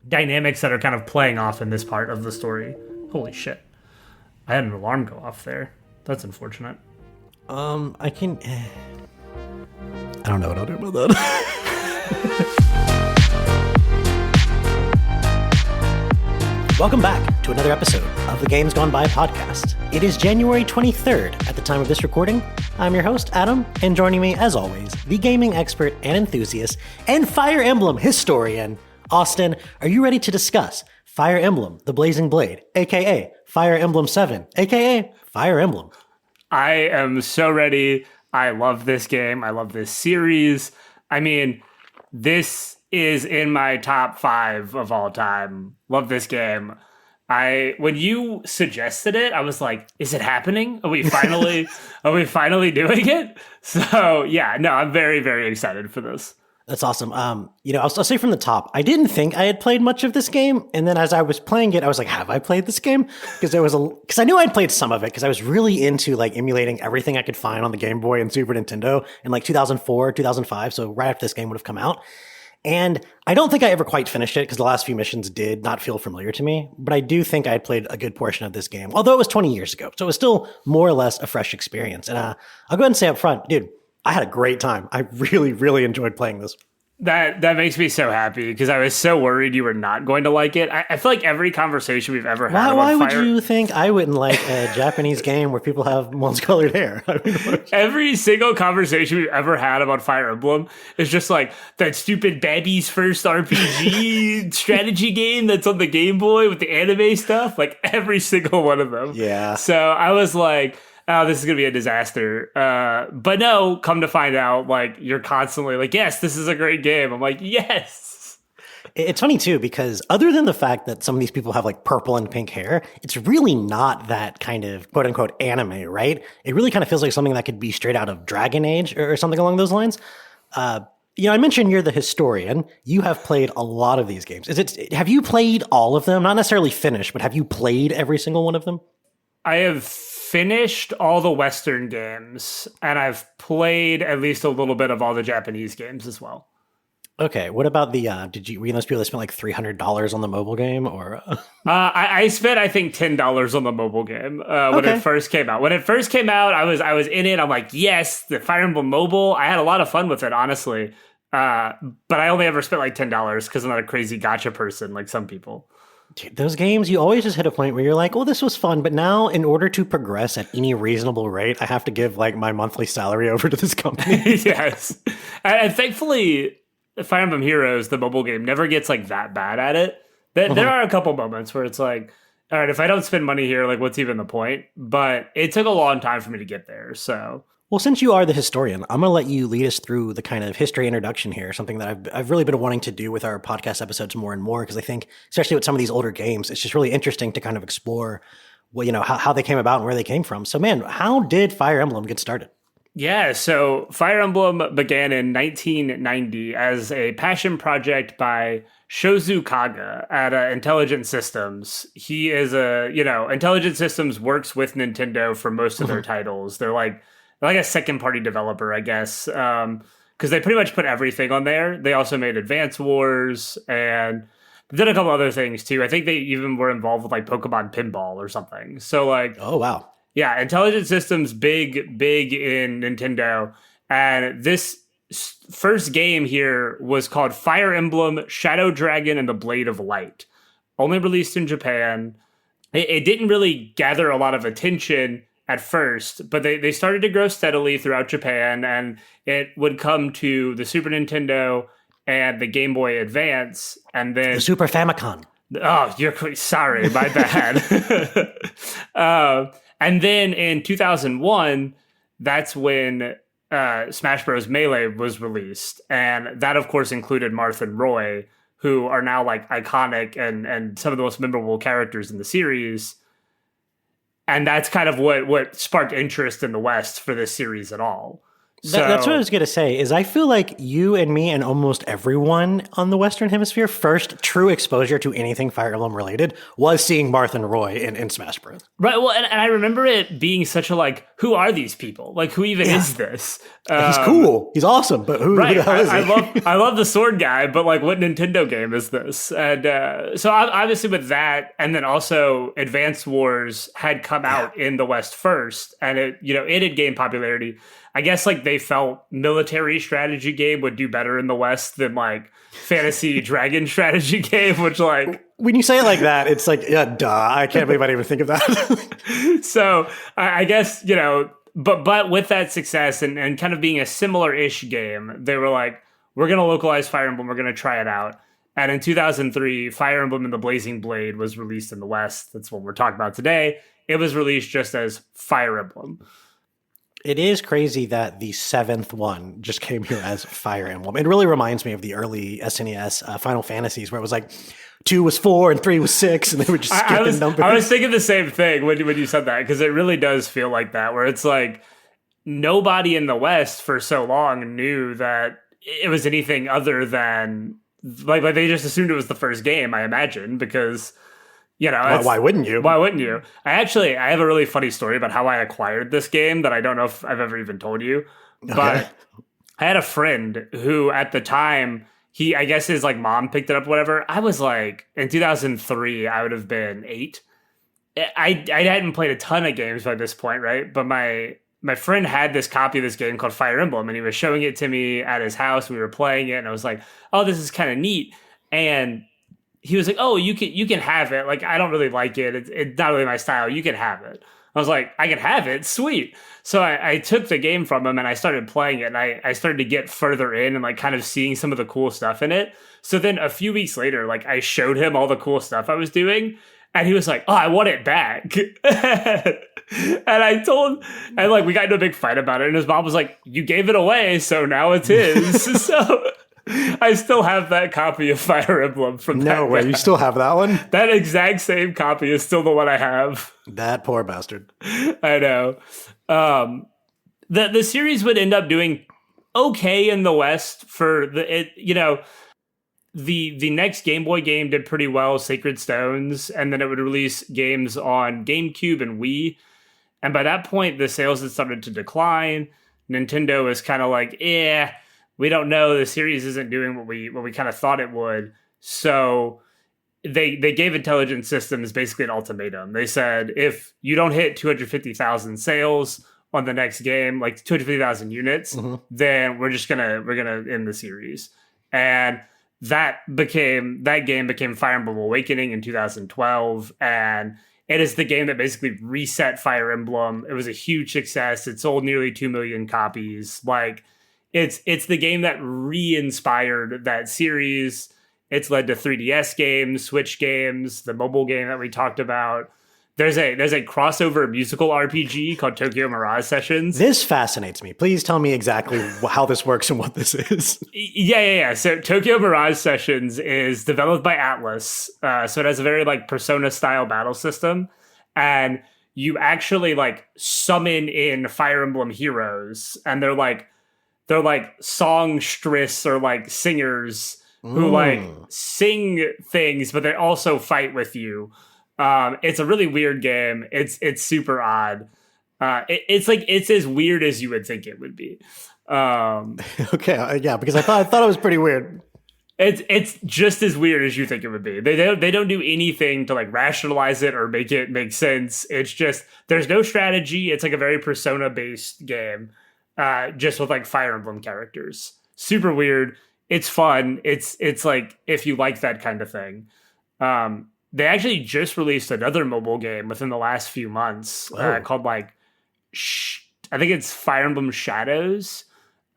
dynamics that are kind of playing off in this part of the story. Holy shit. I had an alarm go off there. That's unfortunate. I can... I don't know what I'll do about that. Welcome back to another episode of the Games Gone By podcast. It is January 23rd at the time of this recording. I'm your host, Adam, and joining me, as always, the gaming expert and enthusiast and Fire Emblem historian, Austin. Are you ready to discuss Fire Emblem, the Blazing Blade, aka Fire Emblem 7, aka Fire Emblem? I am so ready. I love this game. I love this series. I mean, this is in my top 5 of all time. Love this game. When you suggested it, I was like, is it happening? Are we finally doing it? So yeah, no, I'm very, very excited for this. That's awesome. I'll say from the top, I didn't think I had played much of this game. And then as I was playing it, I was like, have I played this game? Because I knew I'd played some of it because I was really into like emulating everything I could find on the Game Boy and Super Nintendo in like 2004, 2005. So right after this game would have come out. And I don't think I ever quite finished it because the last few missions did not feel familiar to me. But I do think I had played a good portion of this game, although it was 20 years ago. So it was still more or less a fresh experience. And I'll go ahead and say up front, dude, I had a great time. I really, really enjoyed playing this. That makes me so happy because I was so worried you were not going to like it. I feel like every conversation we've ever had Why would you think I wouldn't like a Japanese game where people have multicolored hair? I mean, every single conversation we've ever had about Fire Emblem is just like that stupid Babby's first RPG strategy game that's on the Game Boy with the anime stuff. Like every single one of them. Yeah. So I was like, oh, this is going to be a disaster. But no, come to find out, like, you're constantly like, yes, this is a great game. I'm like, yes. It's funny, too, because other than the fact that some of these people have, like, purple and pink hair, it's really not that kind of quote-unquote anime, right? It really kind of feels like something that could be straight out of Dragon Age or something along those lines. I mentioned you're the historian. You have played a lot of these games. Have you played all of them? Not necessarily finished, but have you played every single one of them? I have finished all the Western games, and I've played at least a little bit of all the Japanese games as well. Okay, what about were you those people that spent like $300 on the mobile game, or? I spent, I think, $10 on the mobile game when it first came out. When it first came out, I was in it. I'm like, yes, the Fire Emblem Mobile. I had a lot of fun with it, honestly. But I only ever spent like $10 because I'm not a crazy gacha person like some people. Dude, those games, you always just hit a point where you're like, well, this was fun, but now in order to progress at any reasonable rate, I have to give like my monthly salary over to this company. Yes. And thankfully, Fire Emblem Heroes, the mobile game, never gets like that bad at it. There are a couple moments where it's like, all right, if I don't spend money here, like what's even the point? But it took a long time for me to get there, so... Well, since you are the historian, I'm going to let you lead us through the kind of history introduction here, something that I've really been wanting to do with our podcast episodes more and more, because I think, especially with some of these older games, it's just really interesting to kind of explore, well, how they came about and where they came from. So, man, how did Fire Emblem get started? Yeah, so Fire Emblem began in 1990 as a passion project by Shozu Kaga at Intelligent Systems. He is Intelligent Systems works with Nintendo for most of their titles. They're like a second-party developer, I guess, because they pretty much put everything on there. They also made Advance Wars, and they did a couple other things, too. I think they even were involved with, like, Pokemon Pinball or something. So, like... Oh, wow. Yeah, Intelligent Systems, big in Nintendo. And this first game here was called Fire Emblem, Shadow Dragon, and the Blade of Light. Only released in Japan. It didn't really gather a lot of attention at first, but they started to grow steadily throughout Japan, and it would come to the Super Nintendo and the Game Boy Advance, and then... The Super Famicom. Oh, sorry, my bad. And then in 2001, that's when Smash Bros. Melee was released, and that, of course, included Marth and Roy, who are now, like, iconic and some of the most memorable characters in the series. And that's kind of what sparked interest in the West for this series at all. That's what I was going to say, is I feel like you and me and almost everyone on the Western Hemisphere, first true exposure to anything Fire Emblem related was seeing Marth and Roy in Smash Bros. Right. Well, and I remember it being such a like, who are these people? Like, who even is this? He's cool. He's awesome, but who the hell is he? I love the sword guy, but like, what Nintendo game is this? And so obviously with that, and then also Advance Wars had come out in the West first, and it had gained popularity. I guess like they felt military strategy game would do better in the West than like fantasy dragon strategy game, which like when you say it like that, it's like, yeah, duh. I can't believe I didn't even think of that. So I guess, but with that success and kind of being a similar-ish game, they were like, we're going to localize Fire Emblem. We're going to try it out. And in 2003, Fire Emblem and the Blazing Blade was released in the West. That's what we're talking about today. It was released just as Fire Emblem. It is crazy that the 7th one just came here as Fire Emblem. It really reminds me of the early SNES Final Fantasies, where it was like 2 was 4 and 3 was 6, and they would just skip the numbers. I was thinking the same thing when you said that, because it really does feel like that, where it's like nobody in the West for so long knew that it was anything other than like they just assumed it was the first game, I imagine, because why wouldn't you? Why wouldn't you? I have a really funny story about how I acquired this game that I don't know if I've ever even told you. But I had a friend who at the time, I guess his like mom picked it up, whatever. I was like, in 2003, I would have been 8. I hadn't played a ton of games by this point, right? But my friend had this copy of this game called Fire Emblem, and he was showing it to me at his house. We were playing it, and I was like, oh, this is kind of neat. And he was like, oh, you can have it. Like, I don't really like it. It's not really my style. You can have it. I was like, I can have it. Sweet. So I took the game from him and I started playing it, and I started to get further in and like kind of seeing some of the cool stuff in it. So then a few weeks later, like I showed him all the cool stuff I was doing, and he was like, oh, I want it back. And like we got into a big fight about it, and his mom was like, you gave it away, so now it's his. So I still have that copy of Fire Emblem from that. No way, you still have that one? That exact same copy is still the one I have. That poor bastard. I know. The series would end up doing okay in the West for the next Game Boy game did pretty well, Sacred Stones, and then it would release games on GameCube and Wii. And by that point, the sales had started to decline. Nintendo was kind of like, we don't know. The series isn't doing what we kind of thought it would. So they gave Intelligent Systems basically an ultimatum. They said, if you don't hit 250,000 sales on the next game, like 250,000 units, then we're gonna end the series. And that game became Fire Emblem Awakening in 2012, and it is the game that basically reset Fire Emblem. It was a huge success. It sold nearly 2 million copies. Like, it's the game that re-inspired that series. It's led to 3DS games, Switch games, the mobile game that we talked about. There's a crossover musical RPG called Tokyo Mirage Sessions. This fascinates me. Please tell me exactly how this works and what this is. Yeah. So Tokyo Mirage Sessions is developed by Atlus. So it has a very like Persona style battle system, and you actually like summon in Fire Emblem heroes, and they're like songstress or like singers who like sing things, but they also fight with you. It's a really weird game. It's super odd. It's as weird as you would think it would be. Okay, yeah, because I thought it was pretty weird. It's just as weird as you think it would be. They don't do anything to like rationalize it or make it make sense. It's just there's no strategy. It's like a very Persona based game, just with like Fire Emblem characters. Super weird. It's fun. It's like if you like that kind of thing. They actually just released another mobile game within the last few months called like, I think it's Fire Emblem Shadows,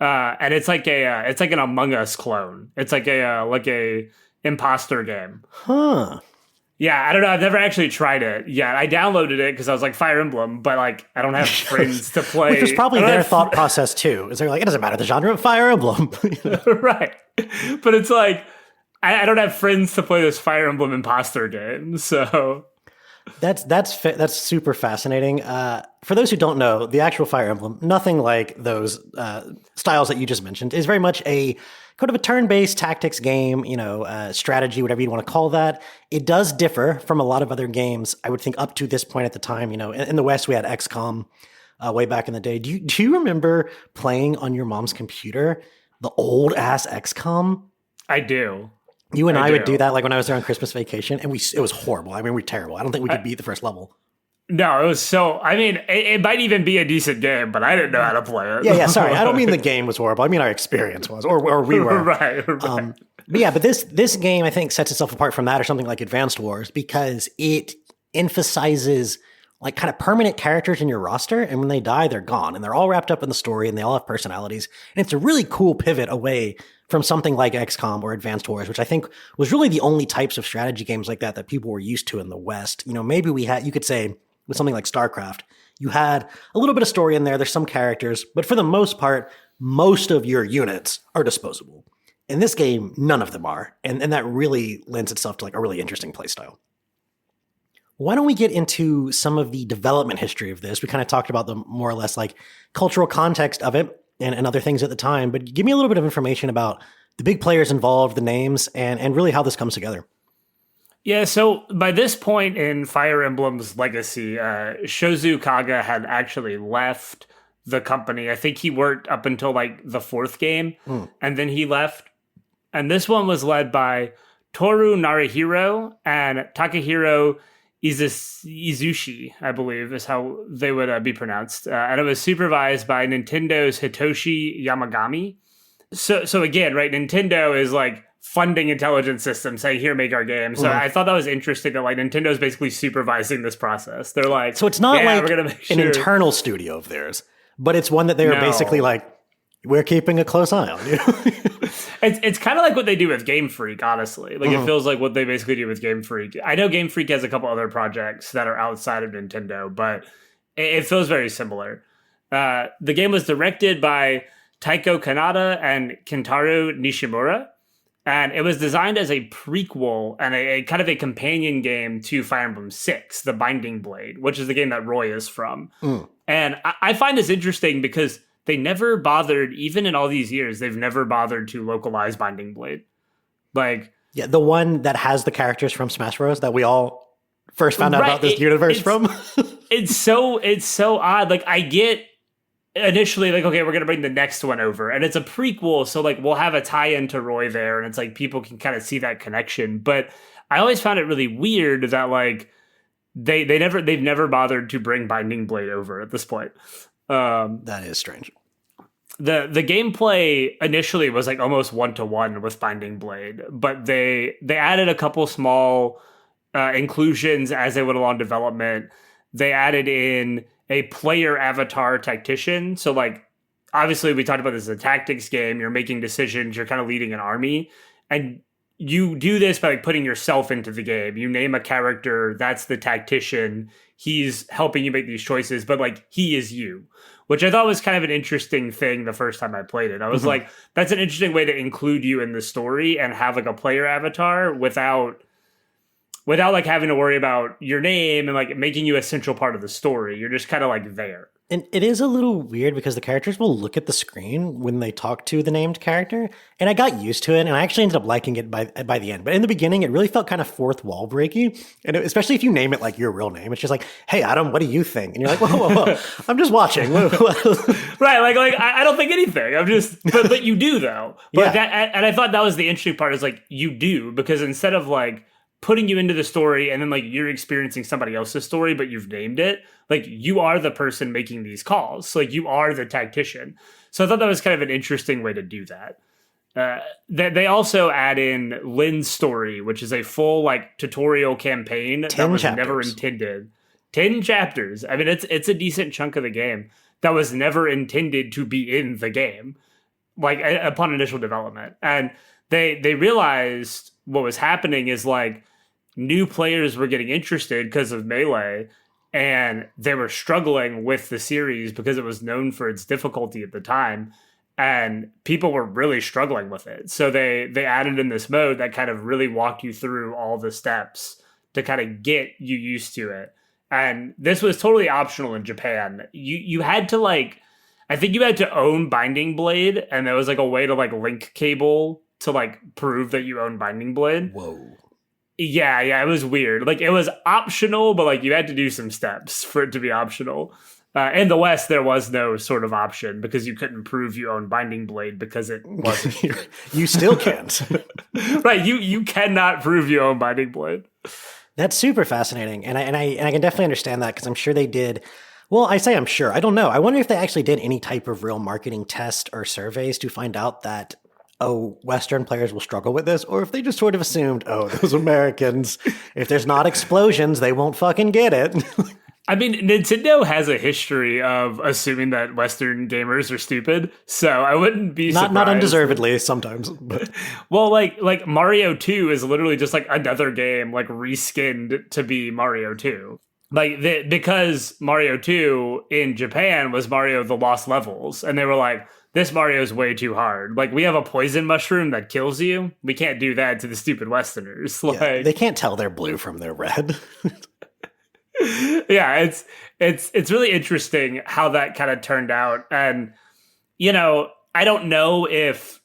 and it's like an Among Us clone. It's like a imposter game. Huh. Yeah, I don't know. I've never actually tried it yet. I downloaded it because I was like Fire Emblem, but like I don't have friends to play. Which was probably their thought process too. Is they're like, it doesn't matter the genre of Fire Emblem, right? But it's like, I don't have friends to play this Fire Emblem imposter game, so That's super fascinating. For those who don't know, the actual Fire Emblem, nothing like those styles that you just mentioned, is very much a kind of a turn-based tactics game, strategy, whatever you want to call that. It does differ from a lot of other games, I would think, up to this point at the time. In the West, we had XCOM way back in the day. Do you remember playing on your mom's computer the old ass XCOM? I do. You and I would do that like when I was there on Christmas vacation, and it was horrible. I mean, we were terrible. I don't think we could beat the first level. No, it was so. I mean, it might even be a decent game, but I didn't know how to play it. Yeah. Sorry, I don't mean the game was horrible. I mean our experience was, or we were. Right. But this game I think sets itself apart from that or something like Advanced Wars because it emphasizes like kind of permanent characters in your roster, and when they die, they're gone, and they're all wrapped up in the story, and they all have personalities, and it's a really cool pivot away from something like XCOM or Advanced Wars, which I think was really the only types of strategy games like that people were used to in the West. Maybe you could say with something like StarCraft, you had a little bit of story in there. There's some characters, but for the most part, most of your units are disposable. In this game, none of them are. And that really lends itself to like a really interesting playstyle. Why don't we get into some of the development history of this? We kind of talked about the more or less like cultural context of it and other things at the time, but give me a little bit of information about the big players involved, the names, and really how this comes together. Yeah, so by this point in Fire Emblem's legacy, Shozu Kaga had actually left the company. I think he worked up until like the fourth game, and then he left. And this one was led by Toru Narihiro and Takahiro Izushi, I believe is how they would be pronounced. And it was supervised by Nintendo's Hitoshi Yamagami. So again, right, Nintendo is like funding intelligence systems saying, here, make our game. So I thought that was interesting that like Nintendo's basically supervising this process. They're like, so it's not like we're gonna make an internal studio of theirs, but it's one that they were basically like, we're keeping a close eye on you. It's kind of like what they do with Game Freak, honestly. Like it feels like what they basically do with Game Freak. I know Game Freak has a couple other projects that are outside of Nintendo, but it feels very similar. The game was directed by Taiko Kanata and Kentaro Nishimura, and it was designed as a prequel and a kind of a companion game to Fire Emblem 6, The Binding Blade, which is the game that Roy is from. And I find this interesting because they never bothered, even in all these years, they've never bothered to localize Binding Blade. Like, yeah, the one that has the characters from Smash Bros. That we all first found out about this universe from. it's so odd. Like, I get initially like, okay, we're gonna bring the next one over, and it's a prequel, so like we'll have a tie-in to Roy there, and it's like people can kind of see that connection. But I always found it really weird that like they've never bothered to bring Binding Blade over at this point. That is strange. The gameplay initially was like almost 1-to-1 with Binding Blade, but they added a couple small inclusions as they went along development. They added in a player avatar tactician. So like, obviously we talked about this as a tactics game. You're making decisions. You're kind of leading an army. And you do this by like putting yourself into the game. You name a character. That's the tactician. He's helping you make these choices, but like he is you, which I thought was kind of an interesting thing the first time I played it. I was like, that's an interesting way to include you in the story and have like a player avatar without like having to worry about your name and like making you a central part of the story. You're just kind of like there. And it is a little weird because the characters will look at the screen when they talk to the named character. And I got used to it, and I actually ended up liking it by the end. But in the beginning, it really felt kind of fourth wall breaky. And especially if you name it like your real name, it's just like, hey, Adam, what do you think? And you're like, whoa. I'm just watching. Right. Like I don't think anything. I'm just, but you do though. But yeah. And I thought that was the interesting part is like, you do, because instead of like putting you into the story and then like you're experiencing somebody else's story, but you've named it, like you are the person making these calls. So like you are the tactician. So I thought that was kind of an interesting way to do that. They also add in Lynn's story, which is a full like tutorial campaign that was never intended. 10 chapters. I mean, it's a decent chunk of the game that was never intended to be in the game, like upon initial development. And they realized what was happening is like new players were getting interested because of Melee, and they were struggling with the series because it was known for its difficulty at the time, and people were really struggling with it. So they added in this mode that kind of really walked you through all the steps to kind of get you used to it. And this was totally optional in Japan. You had to like, I think you had to own Binding Blade, and there was like a way to like link cable to like prove that you own Binding Blade. Whoa. Yeah, it was weird. Like it was optional, but like you had to do some steps for it to be optional. In the West, there was no sort of option because you couldn't prove you own Binding Blade because it wasn't. You still can't. Right, you cannot prove you own Binding Blade. That's super fascinating, and I can definitely understand that because I'm sure they did. Well, I say I'm sure. I don't know. I wonder if they actually did any type of real marketing test or surveys to find out that, oh, Western players will struggle with this, or if they just sort of assumed, oh, those Americans, if there's not explosions, they won't fucking get it. I mean, Nintendo has a history of assuming that Western gamers are stupid, so I wouldn't be surprised. Not undeservedly sometimes. But. Well, like Mario 2 is literally just like another game like reskinned to be Mario 2. Like because Mario 2 in Japan was Mario the Lost Levels, and they were like, this Mario is way too hard. Like, we have a poison mushroom that kills you. We can't do that to the stupid Westerners. Like, yeah, they can't tell they're blue from their red. Yeah, it's really interesting how that kind of turned out. And, you know, I don't know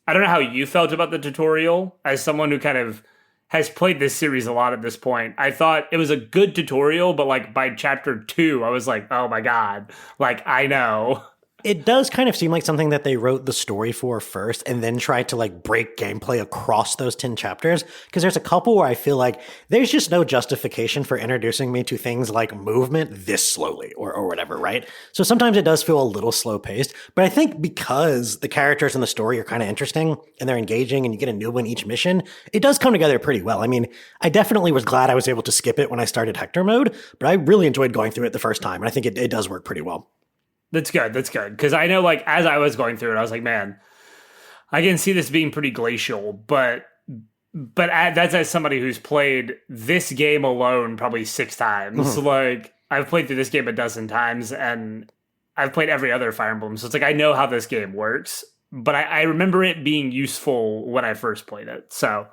how you felt about the tutorial as someone who kind of has played this series a lot at this point. I thought it was a good tutorial, but like by chapter 2, I was like, oh my God, like I know. It does kind of seem like something that they wrote the story for first and then tried to like break gameplay across those 10 chapters. Because there's a couple where I feel like there's just no justification for introducing me to things like movement this slowly or whatever, right? So sometimes it does feel a little slow paced. But I think because the characters in the story are kind of interesting and they're engaging and you get a new one each mission, it does come together pretty well. I mean, I definitely was glad I was able to skip it when I started Hector mode, but I really enjoyed going through it the first time. And I think it does work pretty well. That's good. Because I know, like, as I was going through it, I was like, man, I can see this being pretty glacial. But that's as somebody who's played this game alone probably 6 times. Mm-hmm. Like, I've played through this game a dozen times, and I've played every other Fire Emblem. So it's like, I know how this game works. But I remember it being useful when I first played it. So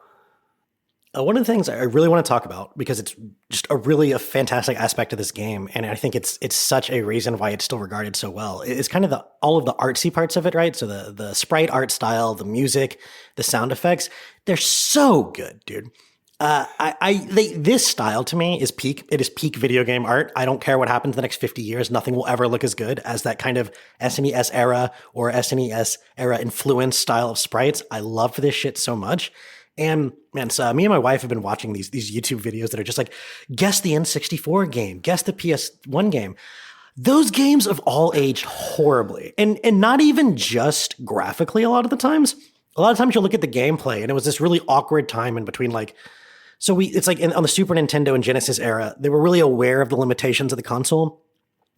one of the things I really want to talk about, because it's just a fantastic aspect of this game, and I think it's such a reason why it's still regarded so well, is kind of all of the artsy parts of it, right? So the sprite art style, the music, the sound effects, they're so good, dude. This style to me is peak. It is peak video game art. I don't care what happens in the next 50 years. Nothing will ever look as good as that kind of SNES era or SNES era influence style of sprites. I love this shit so much. And man, so me and my wife have been watching these YouTube videos that are just like, guess the N64 game, guess the PS1 game. Those games have all aged horribly. And not even just graphically a lot of the times. A lot of times you'll look at the gameplay and it was this really awkward time in between like, it's like on the Super Nintendo and Genesis era, they were really aware of the limitations of the console.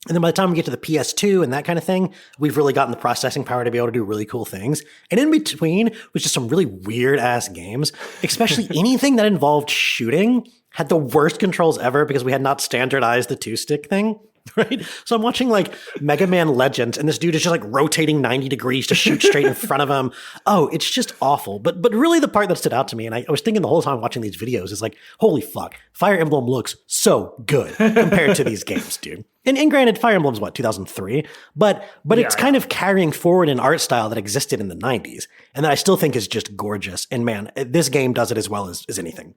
And then by the time we get to the PS2 and that kind of thing, we've really gotten the processing power to be able to do really cool things. And in between was just some really weird ass games, especially anything that involved shooting had the worst controls ever because we had not standardized the 2-stick thing. Right? So I'm watching like Mega Man Legends and this dude is just like rotating 90 degrees to shoot straight in front of him. Oh, it's just awful. But really the part that stood out to me, and I was thinking the whole time watching these videos, is like, holy fuck, Fire Emblem looks so good compared to these games, dude. And granted, Fire Emblem's 2003, but it's kind of carrying forward an art style that existed in the 90s and that I still think is just gorgeous. And man, this game does it as well as anything.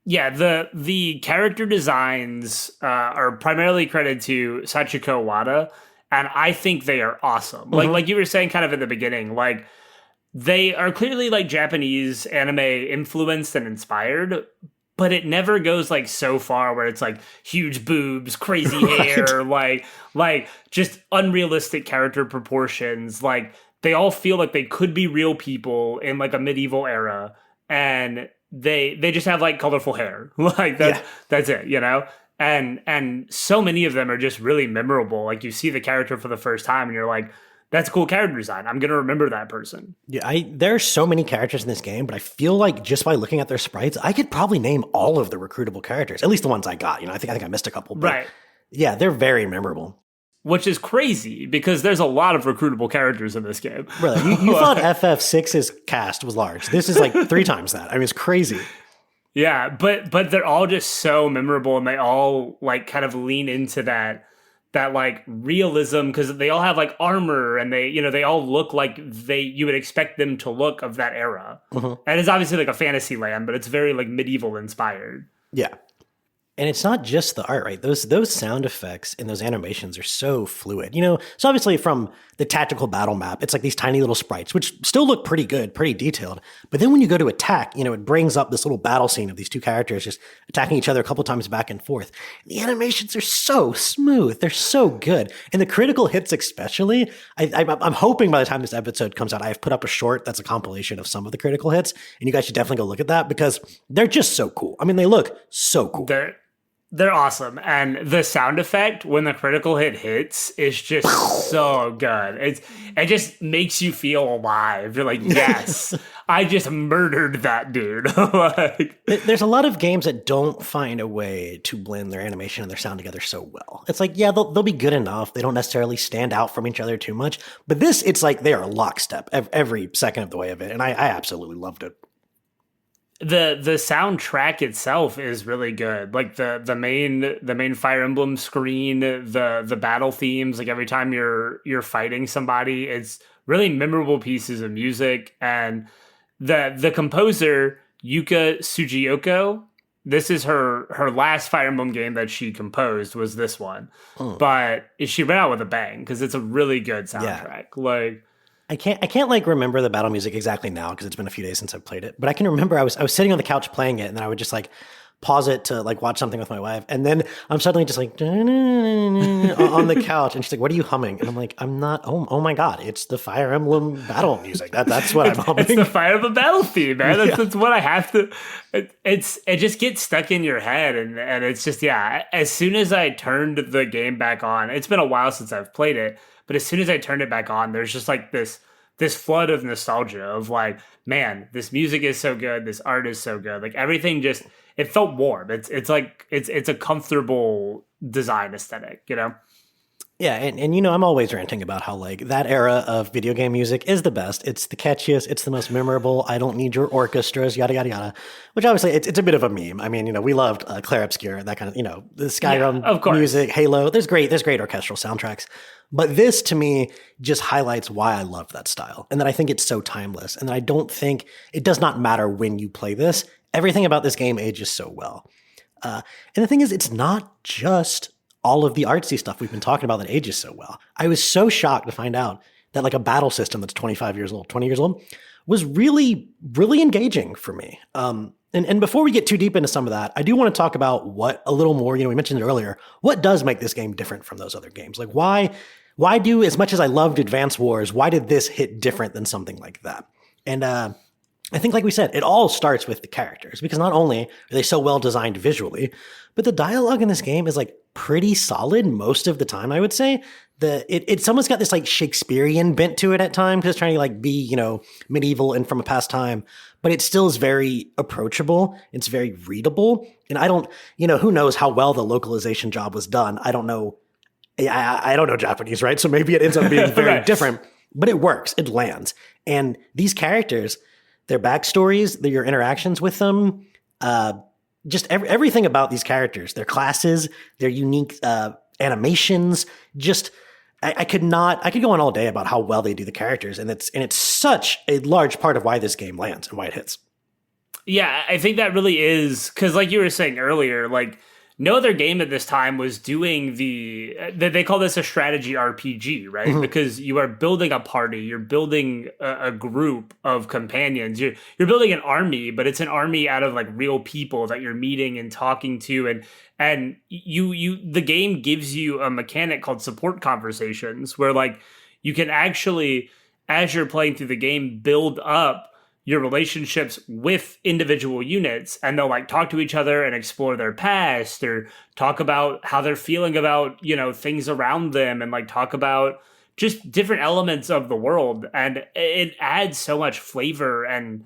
Yeah, the character designs are primarily credited to Sachiko Wada, and I think they are awesome. Mm-hmm. Like you were saying kind of at the beginning, like they are clearly like Japanese anime influenced and inspired, but it never goes like so far where it's like huge boobs, crazy hair, like just unrealistic character proportions. Like they all feel like they could be real people in like a medieval era, and they just have like colorful hair. Like that's it, you know? And so many of them are just really memorable. Like you see the character for the first time and you're like, that's cool character design. I'm going to remember that person. Yeah, there are so many characters in this game, but I feel like just by looking at their sprites, I could probably name all of the recruitable characters, at least the ones I got. You know, I think I missed a couple. But right. Yeah, they're very memorable. Which is crazy because there's a lot of recruitable characters in this game. Brother, you thought FF6's cast was large. This is like 3 times that. I mean, it's crazy. Yeah, but they're all just so memorable, and they all like kind of lean into that like realism because they all have like armor, and they all look like you would expect them to look of that era. And it's obviously like a fantasy land, but it's very like medieval inspired. Yeah. And it's not just the art, right? Those sound effects and those animations are so fluid. So obviously from the tactical battle map, it's like these tiny little sprites, which still look pretty good, pretty detailed. But then when you go to attack, it brings up this little battle scene of these two characters just attacking each other a couple times back and forth. The animations are so smooth. They're so good. And the critical hits especially, I'm hoping by the time this episode comes out, I've put up a short that's a compilation of some of the critical hits. And you guys should definitely go look at that because they're just so cool. I mean, they look so cool. They're awesome. And the sound effect when the critical hit hits is just so good. It just makes you feel alive. You're like, yes, I just murdered that dude. Like, there's a lot of games that don't find a way to blend their animation and their sound together so well. It's like, yeah, they'll be good enough. They don't necessarily stand out from each other too much. But this, it's like they are lockstep every second of the way of it. And I absolutely loved it. The soundtrack itself is really good. Like the main Fire Emblem screen, the battle themes, like every time you're fighting somebody, it's really memorable pieces of music. And the composer, Yuka Sugiyoko, this is her last Fire Emblem game that she composed was this one. But she went out with a bang because it's a really good soundtrack. Yeah. Like I can't like remember the battle music exactly now because it's been a few days since I've played it. But I can remember I was sitting on the couch playing it, and then I would just like pause it to like watch something with my wife, and then I'm suddenly just like on the couch, and she's like, "What are you humming?" And I'm like, "I'm not. Oh my god, it's the Fire Emblem battle music. That's what I'm humming. It's the Fire Emblem battle theme, man. That's what I have to. It just gets stuck in your head, and it's just As soon as I turned the game back on, it's been a while since I've played it. But as soon as I turned it back on, there's just like this flood of nostalgia of like, man, this music is so good, this art is so good. Like everything just it felt warm. It's like it's a comfortable design aesthetic, Yeah, and I'm always ranting about how like that era of video game music is the best. It's the catchiest, it's the most memorable. I don't need your orchestras, yada yada yada. Which obviously it's a bit of a meme. I mean, we loved Clair Obscur, that kind of the Skyrim music, Halo. There's great orchestral soundtracks. But this to me just highlights why I love that style and that I think it's so timeless and that I don't think it does not matter when you play this. Everything about this game ages so well. And the thing is, it's not just all of the artsy stuff we've been talking about that ages so well. I was so shocked to find out that like a battle system that's 20 years old, was really, really engaging for me. And before we get too deep into some of that, I do want to talk about what a little more, we mentioned it earlier, what does make this game different from those other games? Like why do, as much as I loved Advance Wars, why did this hit different than something like that? And I think, like we said, it all starts with the characters because not only are they so well designed visually, but the dialogue in this game is like pretty solid most of the time, I would say. It's almost got this like Shakespearean bent to it at times, just trying to like be, medieval and from a past time, but it still is very approachable. It's very readable. And I don't, who knows how well the localization job was done. I don't know. I don't know Japanese, right? So maybe it ends up being very right. different, but it works. It lands. And these characters, their backstories, your interactions with them, just everything about these characters, their classes, their unique animations, just I could go on all day about how well they do the characters, and it's such a large part of why this game lands and why it hits. Yeah, I think that really is because, like you were saying earlier, like no other game at this time was doing they call this a strategy RPG, right? Mm-hmm. Because you are building a party, you're building a group of companions, you're building an army, but it's an army out of like real people that you're meeting and talking to, and the game gives you a mechanic called support conversations where like you can actually, as you're playing through the game, build up your relationships with individual units, and they'll like talk to each other and explore their past or talk about how they're feeling about, things around them and like talk about just different elements of the world. And it adds so much flavor and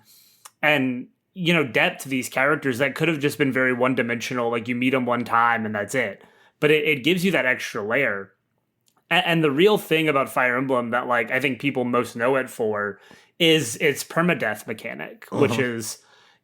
depth to these characters that could have just been very one dimensional. Like you meet them one time and that's it. But it gives you that extra layer. And the real thing about Fire Emblem that like, I think people most know it for is its permadeath mechanic, which is,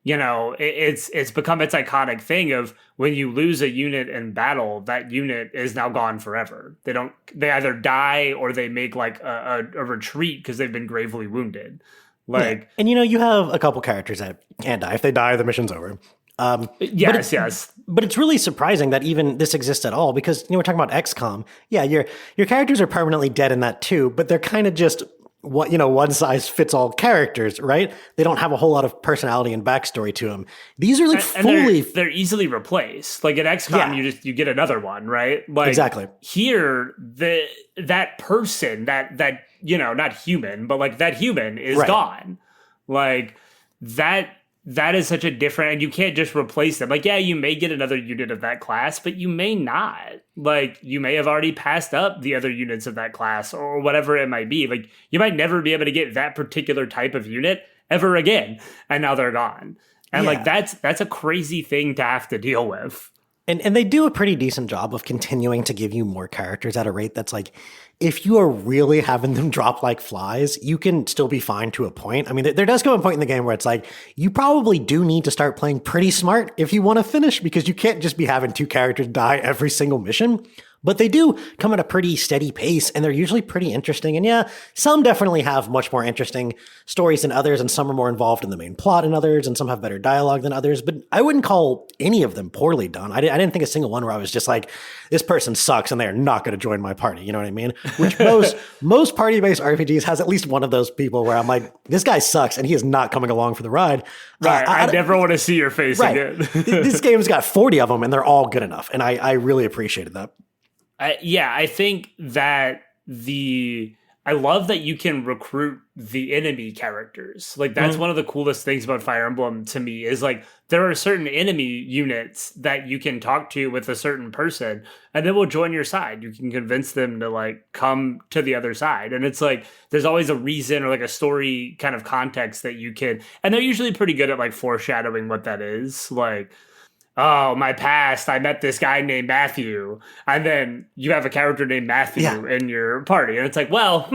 it's become its iconic thing of when you lose a unit in battle, that unit is now gone forever. They either die or they make like a retreat because they've been gravely wounded. Like, and you have a couple characters that can die. If they die, the mission's over. Yes. But it's really surprising that even this exists at all because we're talking about XCOM. Yeah, your characters are permanently dead in that too, but they're kind of just one size fits all characters, right? They don't have a whole lot of personality and backstory to them. These are like fully they're easily replaced. Like at XCOM, you get another one, right? Like exactly. Here, that person that not human, but like that human is gone. Like that is such a different, and you can't just replace them. Like, yeah, you may get another unit of that class, but you may not. Like, you may have already passed up the other units of that class or whatever it might be. Like, you might never be able to get that particular type of unit ever again, and now they're gone. And like, that's a crazy thing to have to deal with. And they do a pretty decent job of continuing to give you more characters at a rate that's like, if you are really having them drop like flies, you can still be fine to a point. I mean, there does come a point in the game where it's like, you probably do need to start playing pretty smart if you want to finish, because you can't just be having 2 characters die every single mission. But they do come at a pretty steady pace, and they're usually pretty interesting. And yeah, some definitely have much more interesting stories than others, and some are more involved in the main plot than others, and some have better dialogue than others. But I wouldn't call any of them poorly done. I didn't think a single one where I was just like, this person sucks, and they are not going to join my party. You know what I mean? Which most party-based RPGs has at least one of those people where I'm like, this guy sucks, and he is not coming along for the ride. Right, I never want to see your face again. This game's got 40 of them, and they're all good enough, and I really appreciated that. I think that I love that you can recruit the enemy characters. Like, that's one of the coolest things about Fire Emblem to me is like, there are certain enemy units that you can talk to with a certain person and they will join your side. You can convince them to like come to the other side. And it's like, there's always a reason or like a story kind of context that you can, and they're usually pretty good at like foreshadowing what that is. Like, oh, my past, I met this guy named Matthew. And then you have a character named Matthew in your party. And it's like, well,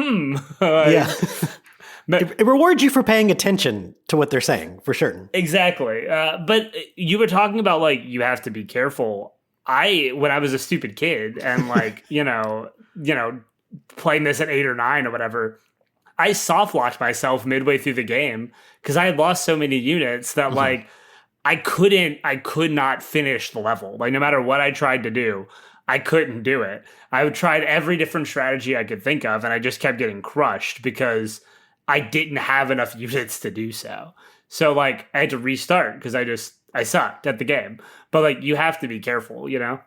It rewards you for paying attention to what they're saying, for certain. Exactly. But you were talking about, like, you have to be careful. When I was a stupid kid and, like, playing this at 8 or 9 or whatever, I soft-locked myself midway through the game because I had lost so many units that, like, I could not finish the level. Like, no matter what I tried to do, I couldn't do it. I tried every different strategy I could think of, and I just kept getting crushed because I didn't have enough units to do so. So, like, I had to restart because I sucked at the game. But, like, you have to be careful, you know?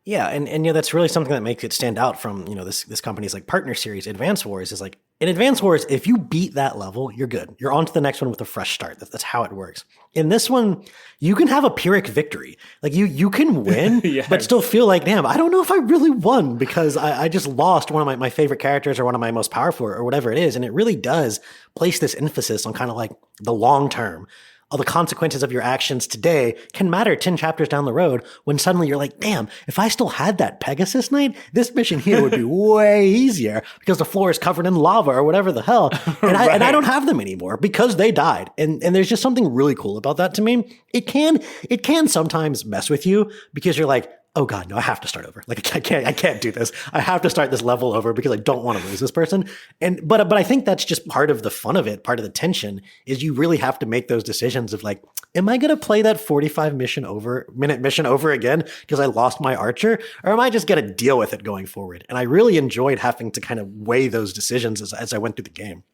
Yeah, and that's really something that makes it stand out from, this company's like partner series, Advance Wars, is like, in Advance Wars, if you beat that level, you're good. You're on to the next one with a fresh start. That's how it works. In this one, you can have a Pyrrhic victory. Like, you can win, yes, but still feel like, damn, I don't know if I really won because I just lost one of my favorite characters or one of my most powerful or whatever it is. And it really does place this emphasis on kind of like the long term. All the consequences of your actions today can matter 10 chapters down the road when suddenly you're like, damn, if I still had that Pegasus Knight, this mission here would be way easier because the floor is covered in lava or whatever the hell. And I don't have them anymore because they died. And there's just something really cool about that to me. It can sometimes mess with you because you're like, oh God, no, I have to start over. Like, I can't do this. I have to start this level over because I don't want to lose this person. But I think that's just part of the fun of it. Part of the tension is you really have to make those decisions of like, am I going to play that 45-minute mission over again because I lost my archer? Or am I just going to deal with it going forward? And I really enjoyed having to kind of weigh those decisions as I went through the game.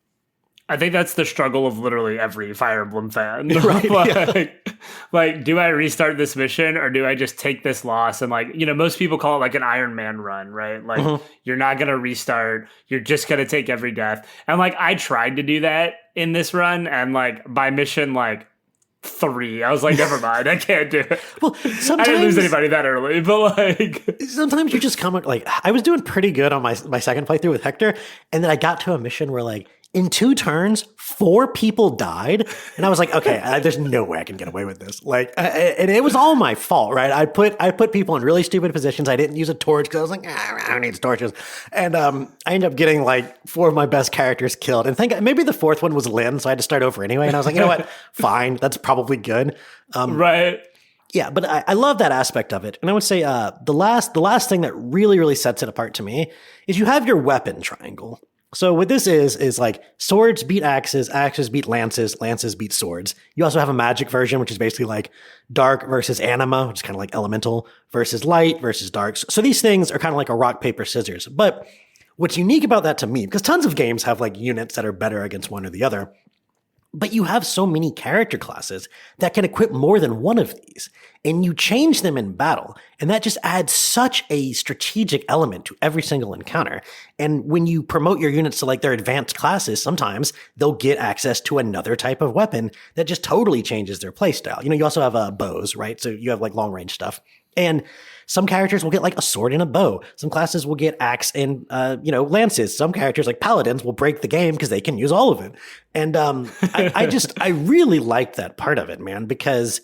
I think that's the struggle of literally every Fire Emblem fan. Right, like, do I restart this mission or do I just take this loss? And like, most people call it like an Iron Man run, right? Like, you're not going to restart. You're just going to take every death. And like, I tried to do that in this run. And like, by mission, like 3, I was like, never mind, I can't do it. Well, I didn't lose anybody that early, but like, sometimes you just come like, I was doing pretty good on my second playthrough with Hector. And then I got to a mission where like, In 2 turns, 4 people died. And I was like, okay, there's no way I can get away with this. Like, and it was all my fault, right? I put people in really stupid positions. I didn't use a torch because I was like, I don't need torches. And I ended up getting like 4 of my best characters killed. And maybe the 4th one was Lynn, so I had to start over anyway. And I was like, you know what? Fine, that's probably good. Right. Yeah, but I love that aspect of it. And I would say the last thing that really, really sets it apart to me is you have your weapon triangle. So what this is like swords beat axes, axes beat lances, lances beat swords. You also have a magic version, which is basically like dark versus anima, which is kind of like elemental, versus light versus dark. So these things are kind of like a rock, paper, scissors. But what's unique about that to me, because tons of games have like units that are better against one or the other, but you have so many character classes that can equip more than one of these, and you change them in battle. And that just adds such a strategic element to every single encounter. And when you promote your units to like their advanced classes, sometimes they'll get access to another type of weapon that just totally changes their playstyle. You know, you also have bows, right? So you have like long range stuff. And some characters will get like a sword and a bow. Some classes will get axe and, lances. Some characters like paladins will break the game because they can use all of it. And I really liked that part of it, man, because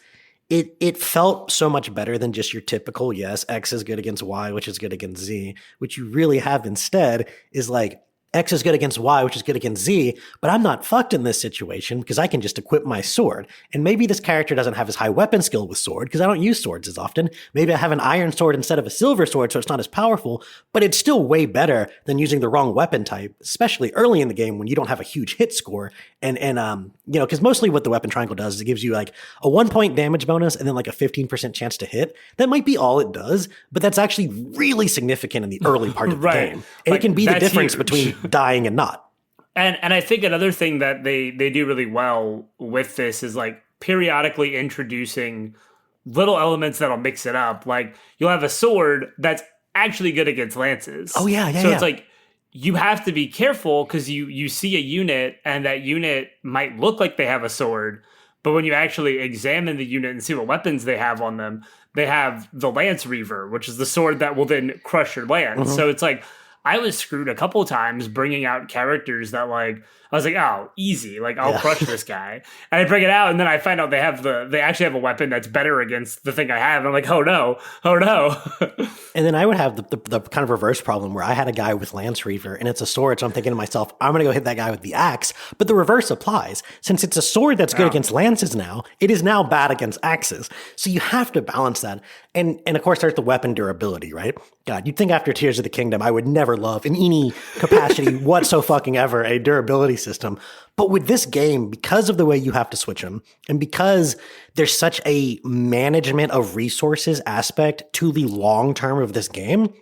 it felt so much better than just your typical, yes, X is good against Y, which is good against Z. What you really have instead is like, X is good against Y, which is good against Z, but I'm not fucked in this situation because I can just equip my sword. And maybe this character doesn't have as high weapon skill with sword because I don't use swords as often. Maybe I have an iron sword instead of a silver sword, so it's not as powerful, but it's still way better than using the wrong weapon type, especially early in the game when you don't have a huge hit score. Because mostly what the weapon triangle does is it gives you like a 1-point damage bonus and then like a 15% chance to hit. That might be all it does, but that's actually really significant in the early part of the game. And it can be the difference between dying and not. And I think another thing that they do really well with this is like periodically introducing little elements that'll mix it up. Like you'll have a sword that's actually good against lances. Oh yeah. So it's like you have to be careful because you see a unit and that unit might look like they have a sword, but when you actually examine the unit and see what weapons they have on them, they have the Lance Reaver, which is the sword that will then crush your lance. Mm-hmm. So it's like I was screwed a couple times bringing out characters that like I was like, oh, easy, like I'll crush this guy, and I bring it out, and then I find out they actually have a weapon that's better against the thing I have. And I'm like, oh no. And then I would have the kind of reverse problem where I had a guy with Lance Reaver, and it's a sword, so I'm thinking to myself, I'm going to go hit that guy with the axe. But the reverse applies. Since it's a sword that's good against lances now, it is now bad against axes. So you have to balance that. And of course, there's the weapon durability, right? God, you'd think after Tears of the Kingdom, I would never love in any capacity whatsoever a durability system. But with this game, because of the way you have to switch them, and because there's such a management of resources aspect to the long term of this game,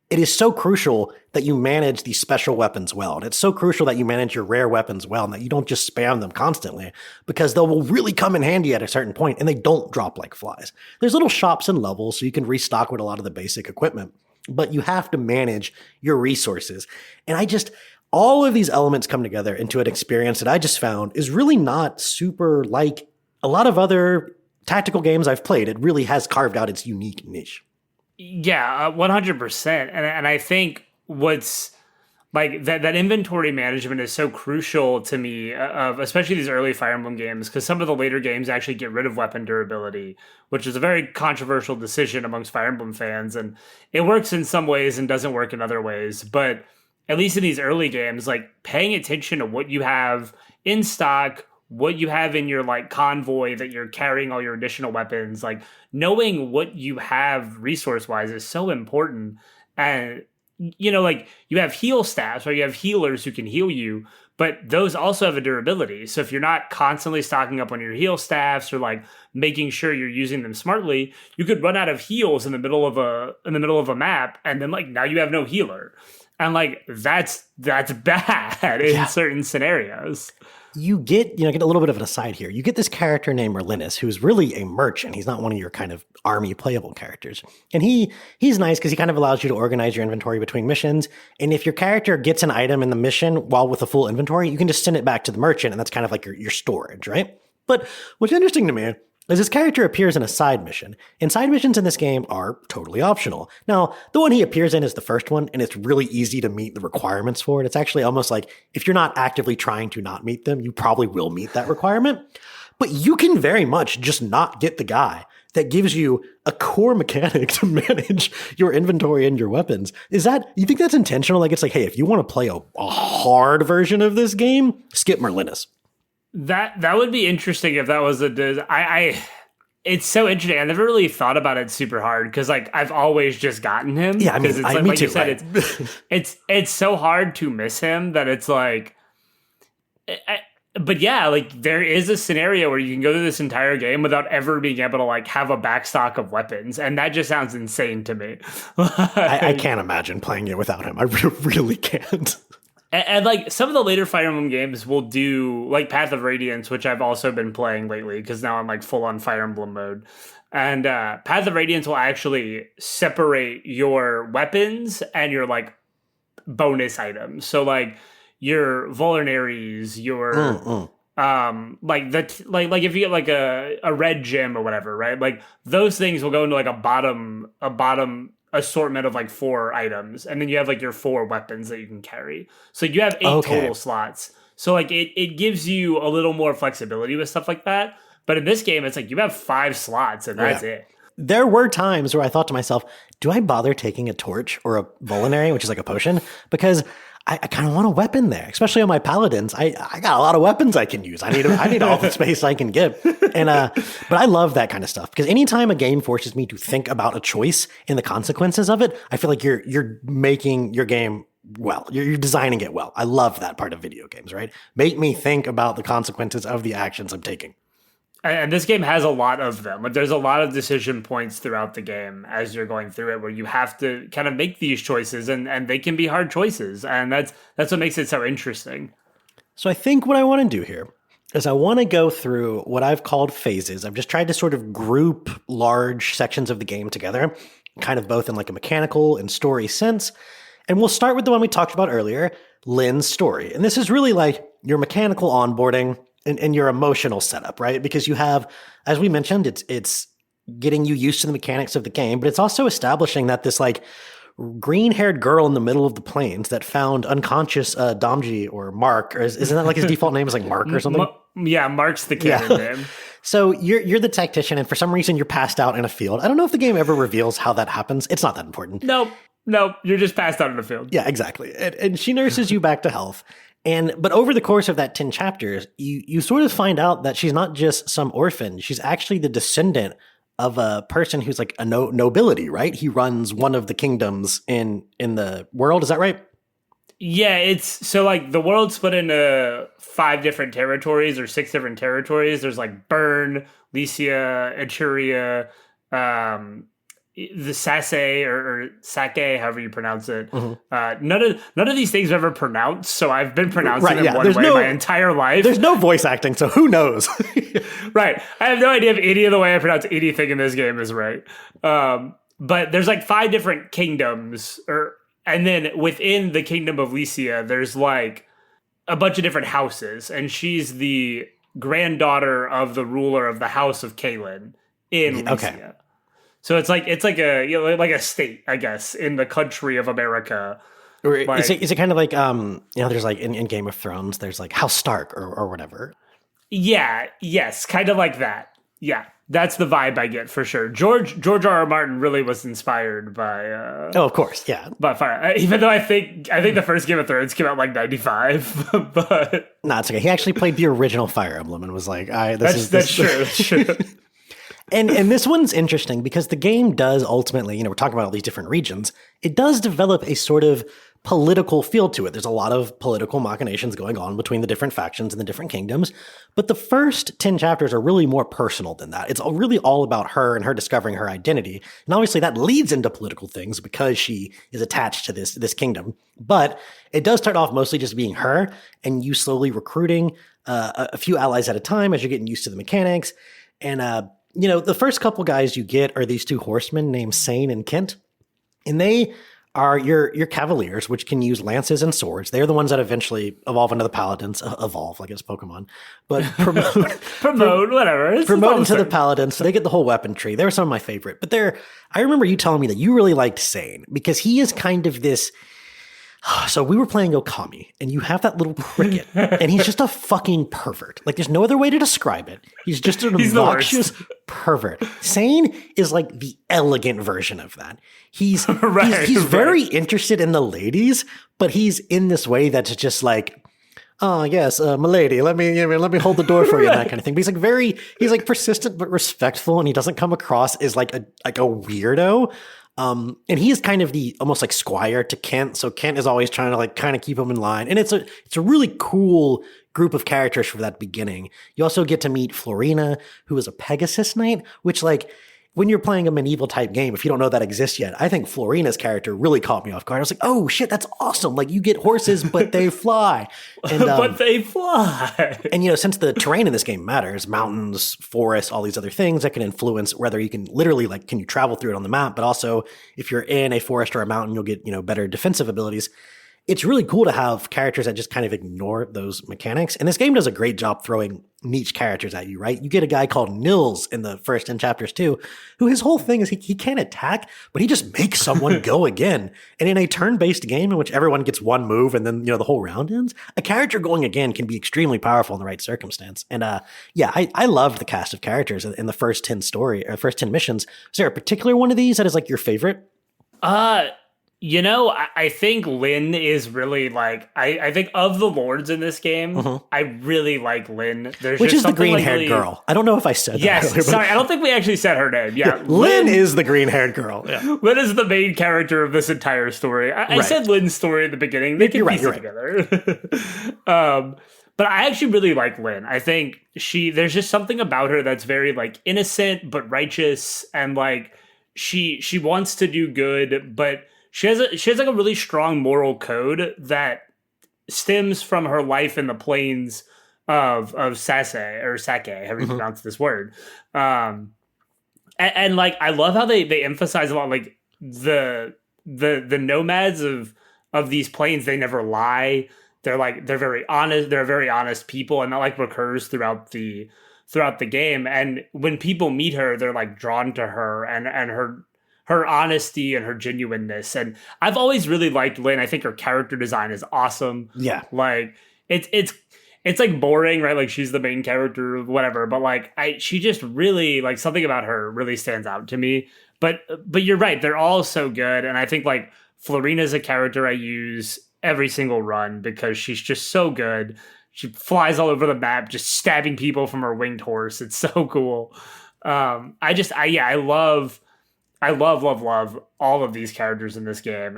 it is so crucial that you manage these special weapons well. And it's so crucial that you manage your rare weapons well and that you don't just spam them constantly, because they will really come in handy at a certain point and they don't drop like flies. There's little shops and levels so you can restock with a lot of the basic equipment, but you have to manage your resources. And all of these elements come together into an experience that I just found is really not super like a lot of other tactical games I've played. It really has carved out its unique niche. Yeah, 100%. And I think what's like that inventory management is so crucial to me, of especially these early Fire Emblem games, because some of the later games actually get rid of weapon durability, which is a very controversial decision amongst Fire Emblem fans. And it works in some ways and doesn't work in other ways. But at least in these early games, like paying attention to what you have in stock, what you have in your like convoy that you're carrying all your additional weapons, like knowing what you have resource wise is so important. And like you have heal staffs, or you have healers who can heal you, but those also have a durability. So if you're not constantly stocking up on your heal staffs or like making sure you're using them smartly, you could run out of heals in the middle of a map, and then like now you have no healer. And like that's bad in certain scenarios. You get a little bit of an aside here. You get this character named Merlinus, who's really a merchant. He's not one of your kind of army playable characters. And he's nice because he kind of allows you to organize your inventory between missions. And if your character gets an item in the mission while with a full inventory, you can just send it back to the merchant, and that's kind of like your storage, right? But what's interesting to me is his character appears in a side mission, and side missions in this game are totally optional. Now, the one he appears in is the first one, and it's really easy to meet the requirements for it. It's actually almost like if you're not actively trying to not meet them, you probably will meet that requirement. But you can very much just not get the guy that gives you a core mechanic to manage your inventory and your weapons. You think that's intentional? Like, it's like, hey, if you want to play a hard version of this game, skip Merlinus. That would be interesting if that was it's so interesting. I never really thought about it super hard because like I've always just gotten him. Yeah, I mean, it's me like too, you said, right? it's so hard to miss him that it's like. But yeah, like there is a scenario where you can go through this entire game without ever being able to like have a backstock of weapons, and that just sounds insane to me. I can't imagine playing it without him. I really can't. And like some of the later Fire Emblem games will do like Path of Radiance, which I've also been playing lately because now I'm like full on Fire Emblem mode. And Path of Radiance will actually separate your weapons and your like bonus items. So like your vulneraries, your like like if you get like a red gem or whatever, right? Like those things will go into like a bottom assortment of like 4 items, and then you have like your 4 weapons that you can carry. So you have 8 total slots. So like it gives you a little more flexibility with stuff like that. But in this game, it's like you have 5 slots and that's it. There were times where I thought to myself, do I bother taking a torch or a vulnerary, which is like a potion? Because I kind of want a weapon there, especially on my paladins. I got a lot of weapons I can use. I need all the space I can get. And but I love that kind of stuff because anytime a game forces me to think about a choice and the consequences of it, I feel like you're making your game well. You're designing it well. I love that part of video games, right? Make me think about the consequences of the actions I'm taking. And this game has a lot of them. There's a lot of decision points throughout the game as you're going through it where you have to kind of make these choices and they can be hard choices. And that's what makes it so interesting. So I think what I want to do here is I want to go through what I've called phases. I've just tried to sort of group large sections of the game together, kind of both in like a mechanical and story sense. And we'll start with the one we talked about earlier, Lynn's story. And this is really like your mechanical onboarding and your emotional setup, right? Because you have, as we mentioned, it's getting you used to the mechanics of the game, but it's also establishing that this like green-haired girl in the middle of the plains that found unconscious Domji or Mark, or isn't that like his default name is like Mark or something? Yeah, Mark's the canon name. So you're the tactician, and for some reason you're passed out in a field. I don't know if the game ever reveals how that happens. It's not that important. No, you're just passed out in a field. Yeah, exactly. And she nurses you back to health. But over the course of that 10 chapters, you sort of find out that she's not just some orphan. She's actually the descendant of a person who's like a nobility, right? He runs one of the kingdoms in the world. Is that right? Yeah, it's so like the world's split into 5 different territories or 6 different territories. There's like Bern, Lycia, Etruria, the Sase or Sake, however you pronounce it. Mm-hmm. None of these things I've ever pronounced, so I've been pronouncing them one way my entire life. There's no voice acting, so who knows? Right. I have no idea if any of the way I pronounce anything in this game is right. But there's like 5 different kingdoms, and then within the kingdom of Lycia, there's like a bunch of different houses, and she's the granddaughter of the ruler of the house of Kalen in Lycia. Okay. So it's like a like a state, I guess, in the country of America. Or is it kind of like there's like in Game of Thrones, there's like House Stark or whatever. Yeah, yes, kind of like that. Yeah, that's the vibe I get for sure. George R.R. Martin really was inspired by. Oh, of course, yeah. By Fire, even though I think the first Game of Thrones came out like 95, but no, it's okay. He actually played the original Fire Emblem and was like, that's true. That's true. And this one's interesting because the game does ultimately, we're talking about all these different regions, it does develop a sort of political feel to it. There's a lot of political machinations going on between the different factions and the different kingdoms. But the first 10 chapters are really more personal than that. It's really all about her and her discovering her identity. And obviously that leads into political things because she is attached to this kingdom. But it does start off mostly just being her and you slowly recruiting a few allies at a time as you're getting used to the mechanics. And, the first couple guys you get are these 2 horsemen named Sane and Kent. And they are your cavaliers, which can use lances and swords. They're the ones that eventually evolve into the paladins. Evolve, like it's Pokemon, but whatever. Promote into the paladins, so they get the whole weapon tree. They were some of my favorite. But I remember you telling me that you really liked Sane because he is kind of this. So we were playing Okami, and you have that little cricket, and he's just a fucking pervert. Like, there's no other way to describe it. He's just an obnoxious pervert. Sane is like the elegant version of that. He's very interested in the ladies, but he's in this way that's just like, oh yes, milady, let me hold the door for you, and that kind of thing. But he's like persistent but respectful, and he doesn't come across as like a weirdo. And he is kind of the almost like squire to Kent. So Kent is always trying to like kind of keep him in line. And it's a really cool group of characters for that beginning. You also get to meet Florina, who is a Pegasus Knight, which like when you're playing a medieval type game, if you don't know that exists yet, I think Florina's character really caught me off guard. I was like, oh shit, that's awesome. Like you get horses, but they fly. And, but they fly. And, since the terrain in this game matters, mountains, forests, all these other things that can influence whether you can literally like, can you travel through it on the map? But also if you're in a forest or a mountain, you'll get, better defensive abilities. It's really cool to have characters that just kind of ignore those mechanics. And this game does a great job throwing niche characters at you, right? You get a guy called Nils in the first 10 chapters too, who his whole thing is he can't attack, but he just makes someone go again. And in a turn-based game in which everyone gets one move and then, the whole round ends, a character going again can be extremely powerful in the right circumstance. And I loved the cast of characters in the first 10 missions. Is there a particular one of these that is like your favorite? I think Lynn is really like, I think of the lords in this game, I really like Lynn. Which is the green-haired girl. I don't know if I said that. Yes, earlier, sorry, I don't think we actually said her name. Yeah, Lynn is the green-haired girl. Yeah. Lynn is the main character of this entire story. I said Lynn's story at the beginning. They can piece it together. But I actually really like Lynn. I think there's just something about her that's very like innocent but righteous, and like she wants to do good, but she has like a really strong moral code that stems from her life in the plains of Sase or Sake, however you pronounce this word. And like I love how they emphasize a lot like the nomads of these plains. They never lie. They're very honest. They're very honest people, and that like recurs throughout the game. And when people meet her, they're like drawn to her and her honesty and her genuineness. And I've always really liked Lynn. I think her character design is awesome. Yeah. Like it's like boring, right? Like she's the main character or whatever, but like she just really like something about her really stands out to me. But you're right. They're all so good. And I think like Florina's a character I use every single run because she's just so good. She flies all over the map, just stabbing people from her winged horse. It's so cool. I love all of these characters in this game.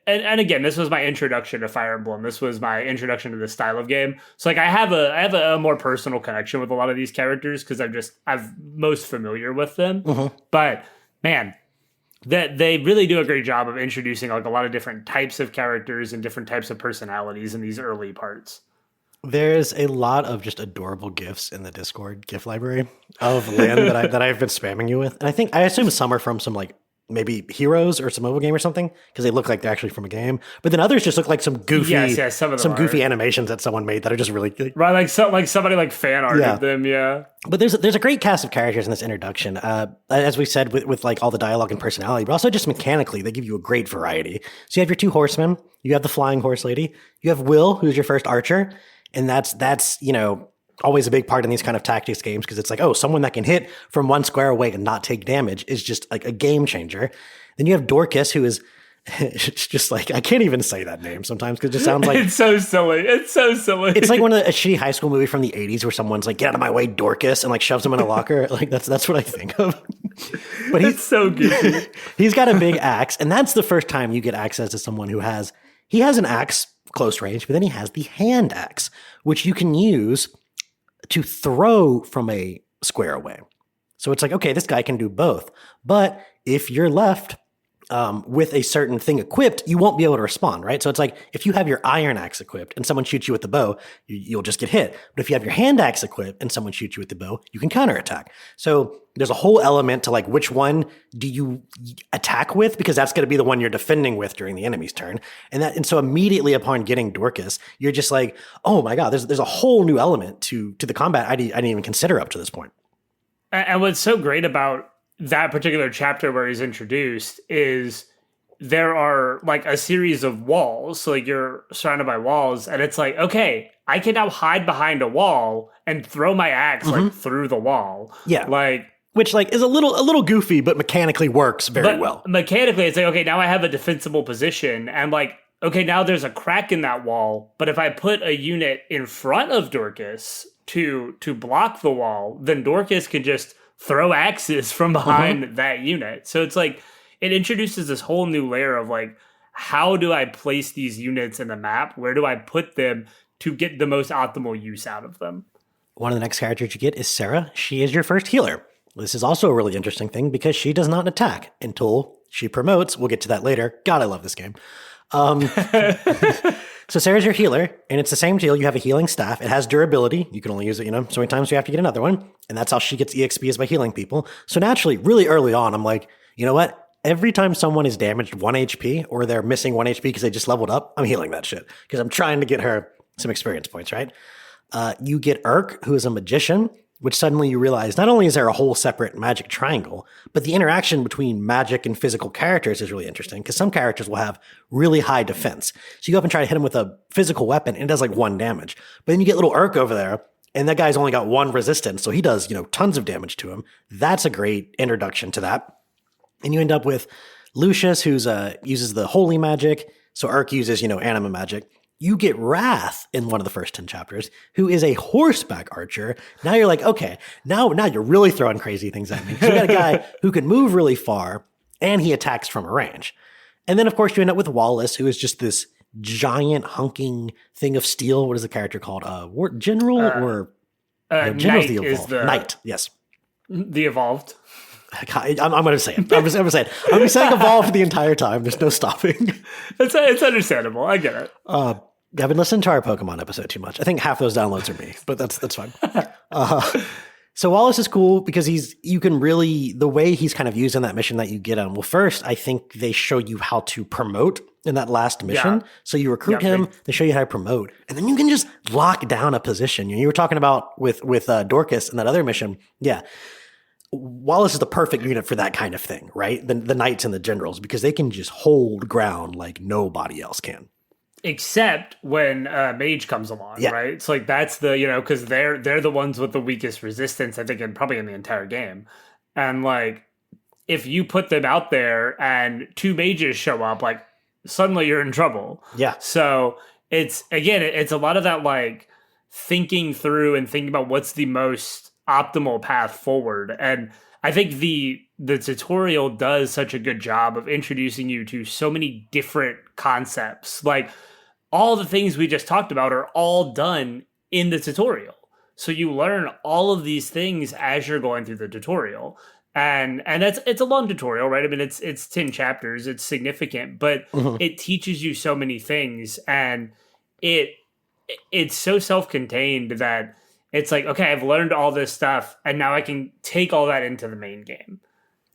And again, this was my introduction to Fire Emblem. This was my introduction to this style of game. So like I have a more personal connection with a lot of these characters because I'm most familiar with them. Mm-hmm. But man, that they really do a great job of introducing like a lot of different types of characters and different types of personalities in these early parts. There's a lot of just adorable GIFs in the Discord GIF library of Lynn that I've been spamming you with. And I assume some are from some like maybe Heroes or some mobile game or something because they look like they're actually from a game. But then others just look like some goofy, goofy animations that someone made that are just really good. Right, like somebody like fan arted them, yeah. But there's a great cast of characters in this introduction. As we said, with like all the dialogue and personality, but also just mechanically, they give you a great variety. So you have your two horsemen, you have the flying horse lady, you have Will, who's your first archer. And that's always a big part in these kind of tactics games because it's like, oh, someone that can hit from one square away and not take damage is just like a game changer. Then you have Dorcas, who is it's just like, I can't even say that name sometimes because it just sounds like it's so silly. It's so silly. It's like a shitty high school movie from the 80s where someone's like, get out of my way, Dorcas, and like shoves him in a locker. Like that's what I think of. But he's so goofy. He's got a big axe, and that's the first time you get access to someone who has an axe close range, but then he has the hand axe, which you can use to throw from a square away. So it's like, okay, this guy can do both. But if you're left with a certain thing equipped, you won't be able to respond, right? So it's like if you have your iron axe equipped and someone shoots you with the bow, you'll just get hit. But if you have your hand axe equipped and someone shoots you with the bow, you can counterattack. So there's a whole element to like which one do you attack with, because that's going to be the one you're defending with during the enemy's turn. And so immediately upon getting Dorcas, you're just like, oh my God, there's a whole new element to the combat I didn't even consider up to this point. And what's so great about that particular chapter where he's introduced is there are like a series of walls. So like you're surrounded by walls and it's like, okay, I can now hide behind a wall and throw my axe like through the wall. Yeah. Like, which like is a little goofy, but mechanically works very well. Mechanically, it's like, okay, now I have a defensible position and like, okay, now there's a crack in that wall. But if I put a unit in front of Dorcas to block the wall, then Dorcas can just throw axes from behind that unit. So it's like, it introduces this whole new layer of like, how do I place these units in the map? Where do I put them to get the most optimal use out of them? One of the next characters you get is Sarah. She is your first healer. This is also a really interesting thing because she does not attack until she promotes. We'll get to that later. God, I love this game. So Sarah's your healer, and it's the same deal. You have a healing staff. It has durability. You can only use it, so many times you have to get another one. And that's how she gets EXP, is by healing people. So naturally, really early on, I'm like, you know what? Every time someone is damaged 1 HP or they're missing 1 HP because they just leveled up, I'm healing that shit because I'm trying to get her some experience points, right? You get Urk, who is a magician, which suddenly you realize not only is there a whole separate magic triangle, but the interaction between magic and physical characters is really interesting because some characters will have really high defense. So you go up and try to hit him with a physical weapon and it does like 1 damage. But then you get little Urk over there and that guy's only got 1 resistance. So he does, tons of damage to him. That's a great introduction to that. And you end up with Lucius, who's uses the holy magic. So Urk uses, anima magic. You get Wrath in one of the first 10 chapters, who is a horseback archer. Now you're like, okay, now you're really throwing crazy things at me. So you got a guy who can move really far, and he attacks from a range. And then, of course, you end up with Wallace, who is just this giant hunking thing of steel. What is the character called? General or General's the evolved. Knight, yes. The evolved. I'm going to say it. I'm going to say it. I'm saying evolved the entire time. There's no stopping. It's understandable. I get it. I've been listening to our Pokemon episode too much. I think half those downloads are me, but that's fine. So Wallace is cool because the way he's kind of used in that mission that you get on. Well, first, I think they show you how to promote in that last mission. Yeah. So you recruit him, they show you how to promote, and then you can just lock down a position. You were talking about with Dorcas in that other mission. Yeah. Wallace is the perfect unit for that kind of thing, right? The knights and the generals, because they can just hold ground like nobody else can. Except when Mage comes along, right? It's like that's the, because they're the ones with the weakest resistance, I think, probably in the entire game. And like, if you put them out there and 2 mages show up, like suddenly you're in trouble. Yeah. So it's a lot of that like thinking through and thinking about what's the most optimal path forward. And I think the tutorial does such a good job of introducing you to so many different concepts. Like all the things we just talked about are all done in the tutorial. So you learn all of these things as you're going through the tutorial. And it's a long tutorial, right? I mean, it's 10 chapters, it's significant, but it teaches you so many things, and it's so self-contained that it's like, okay, I've learned all this stuff, and now I can take all that into the main game.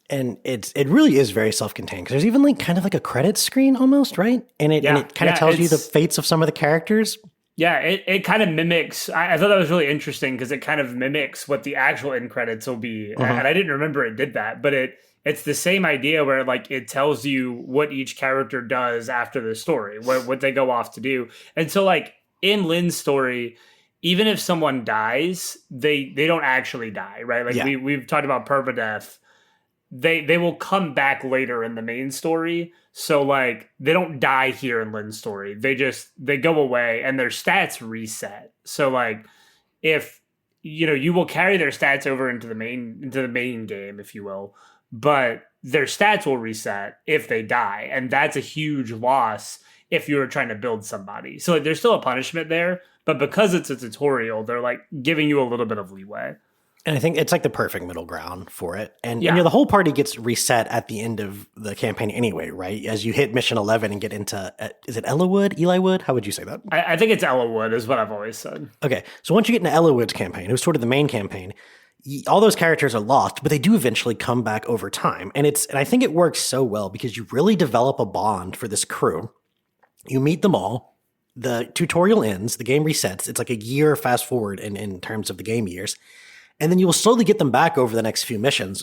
And it really is very self-contained because there's even like kind of like a credits screen almost, right? And it kind of tells you the fates of some of the characters. Yeah, it kind of mimics. I thought that was really interesting because it kind of mimics what the actual end credits will be, and I didn't remember it did that, but it's the same idea where like it tells you what each character does after the story, what they go off to do, and so like in Lynn's story, even if someone dies, they don't actually die, right? Like we've talked about permadeath. They will come back later in the main story. So like they don't die here in Lynn's story. They go away and their stats reset. So like if you will carry their stats over into the main game, if you will, but their stats will reset if they die. And that's a huge loss if you were trying to build somebody. So like, there's still a punishment there, but because it's a tutorial, they're like giving you a little bit of leeway. And I think it's like the perfect middle ground for it. And, Yeah. and the whole party gets reset at the end of the campaign anyway, right? As you hit mission 11 and get into, is it Eliwood? How would you say that? I think it's Eliwood is what I've always said. Okay, so once you get into Eliwood's campaign, it was sort of the main campaign, all those characters are lost, but they do eventually come back over time. And I think it works so well because you really develop a bond for this crew. You meet them all. The tutorial ends. The game resets. It's like a year fast forward in terms of the game years. And then you will slowly get them back over the next few missions,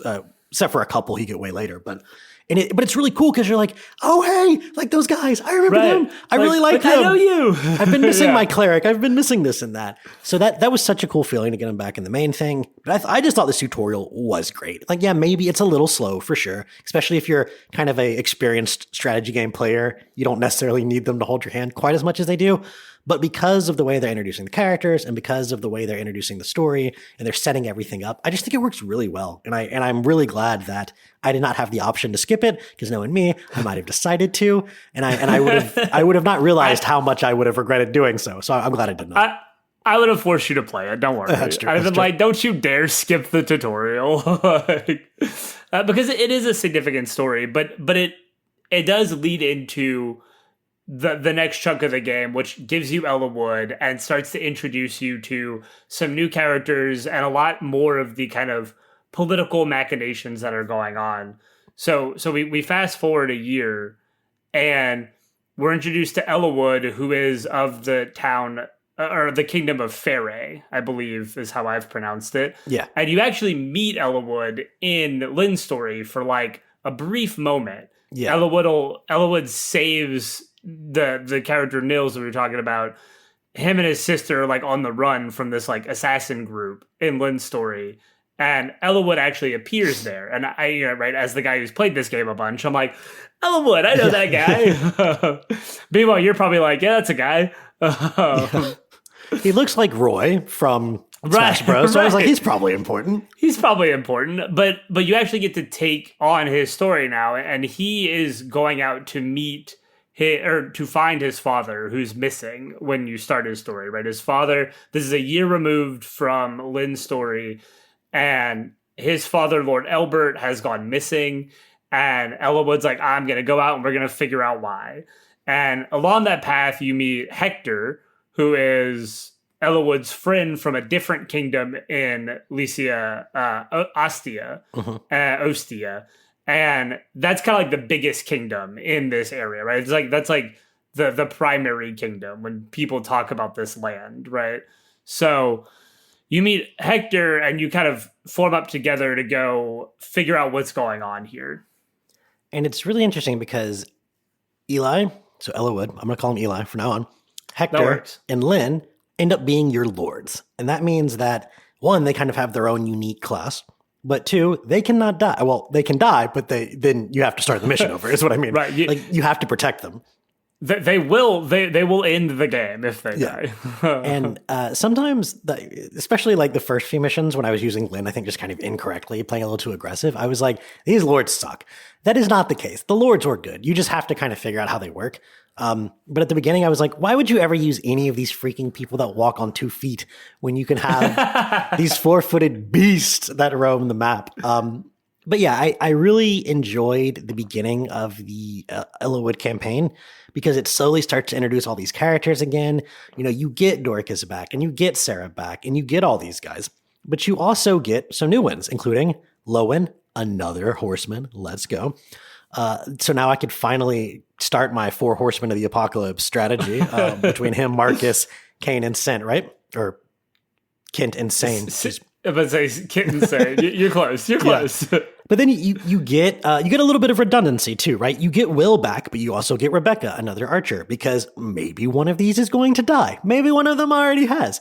except for a couple you get way later. But it's really cool because you're like, oh, hey, like those guys. I remember them. I really like them. I know you. I've been missing my cleric. I've been missing this and that. So that was such a cool feeling to get them back in the main thing. But I just thought this tutorial was great. Like, yeah, maybe it's a little slow for sure, especially if you're kind of a experienced strategy game player. You don't necessarily need them to hold your hand quite as much as they do. But because of the way they're introducing the characters and because of the way they're introducing the story and they're setting everything up, I just think it works really well. And I'm really glad that I did not have the option to skip it because knowing me, I might have decided to, and I would have not realized how much I would have regretted doing so. So I'm glad I did not. I would have forced you to play it. Don't worry. That's true. I'd have been like, don't you dare skip the tutorial. Because it is a significant story, but it does lead into the next chunk of the game, which gives you Eliwood and starts to introduce you to some new characters and a lot more of the kind of political machinations that are going on. So we fast forward a year and we're introduced to Eliwood, who is of the town or the kingdom of Fere, I believe is how I've pronounced it. Yeah. And you actually meet Eliwood in Lynn's story for like a brief moment. Yeah. Eliwood saves the character Nils that we were talking about. Him and his sister are like on the run from this like assassin group in Lynn's story. And Eliwood actually appears there. And I, right, as the guy who's played this game a bunch, I'm like, Eliwood, I know that guy. Meanwhile, you're probably like, yeah, that's a guy. He looks like Roy from Smash Bros. So I was like, he's probably important. He's probably important, but you actually get to take on his story now, and he is going out to meet to find his father, who's missing when you start his story. Right, his father. This is a year removed from Lynn's story, and his father, Lord Elbert, has gone missing. And Eliwood's like, I'm gonna go out and we're gonna figure out why. And along that path, you meet Hector, who is Eliwood's friend from a different kingdom in Lycia, Ostia, Ostia. And that's kind of like the biggest kingdom in this area, right? It's like, that's like the primary kingdom when people talk about this land, right? So you meet Hector and you kind of form up together to go figure out what's going on here. And it's really interesting because Eli, so Eliwood, I'm going to call him Eli from now on, Hector and Lynn end up being your lords. And that means that, one, they kind of have their own unique class, but two, they cannot die. Well, they can die, but then you have to start the mission over, is what I mean. Right. You have to protect them. They will end the game if they die. And sometimes, especially like the first few missions when I was using Lynn, I think just kind of incorrectly, playing a little too aggressive, I was like, these lords suck. That is not the case. The lords are good. You just have to kind of figure out how they work. But at the beginning, I was like, why would you ever use any of these freaking people that walk on 2 feet when you can have these 4-footed beasts that roam the map? But yeah, I really enjoyed the beginning of the Eliwood campaign because it slowly starts to introduce all these characters again. You know, you get Dorcas back and you get Sarah back and you get all these guys, but you also get some new ones, including Lowen, another horseman. Let's go. So now I could finally start my 4 horsemen of the apocalypse strategy between him, Marcus, Cain, and Sent, right? Or Kent and Sane. If I say Kent and Sane, you're close. You're close. Yeah. But then you get a little bit of redundancy too, right? You get Will back, but you also get Rebecca, another archer, because maybe one of these is going to die. Maybe one of them already has.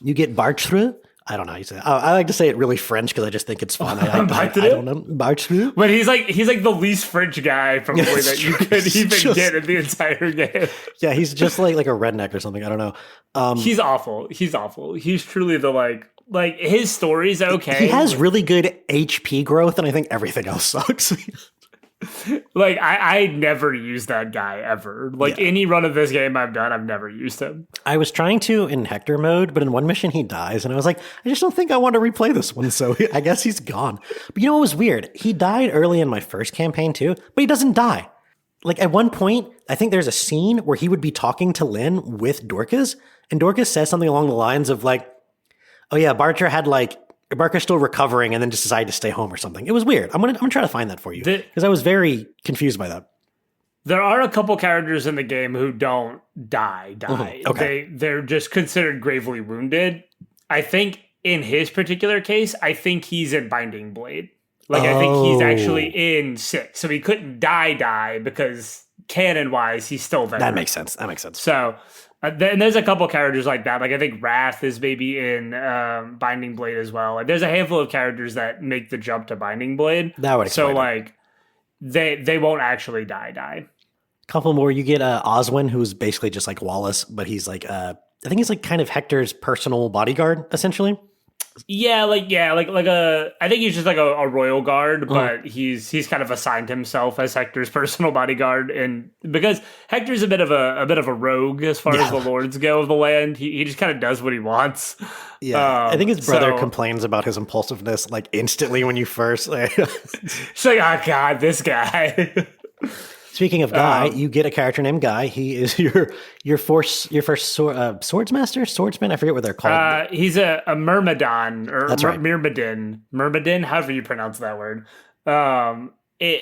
You get Bartre. I don't know how you say it. I like to say it really French because I just think it's fun. I don't know. Bartre. But he's like the least French guy probably that you could even get in the entire game. Yeah, he's just like a redneck or something. I don't know. He's awful. He's truly the like his story's okay. He has really good HP growth, and I think everything else sucks. Like, I never used that guy ever. Like, any run of this game I've done, I've never used him. I was trying to in Hector mode, but in one mission he dies, and I was like, I just don't think I want to replay this one, so I guess he's gone. But you know what was weird? He died early in my first campaign too, but he doesn't die. Like, at one point, I think there's a scene where he would be talking to Lynn with Dorcas, and Dorcas says something along the lines of like, oh yeah, Barker's still recovering and then just decided to stay home or something. It was weird. I'm gonna try to find that for you because I was very confused by that. There are a couple characters in the game who don't die. Mm-hmm. Okay. They're just considered gravely wounded. I think in his particular case, I think he's in Binding Blade. Like, I think he's actually in 6. So he couldn't die because canon-wise, he's still there. That makes sense. So then there's a couple characters like that. Like, I think Wrath is maybe in Binding Blade as well. Like, there's a handful of characters that make the jump to Binding Blade. That would explain so, like, they won't actually die. Couple more. You get Oswin, who's basically just like Wallace, but he's like, I think he's like kind of Hector's personal bodyguard, essentially. I think he's just like a royal guard, but he's kind of assigned himself as Hector's personal bodyguard, and because Hector's a bit of a rogue as far as the lords go of the land, he just kind of does what he wants. Yeah, I think his brother complains about his impulsiveness like instantly when you first. It's like, oh god, this guy. Speaking of Guy, you get a character named Guy. He is your first swordsman. I forget what they're called. He's a Myrmidon or right. Myrmidon, however you pronounce that word.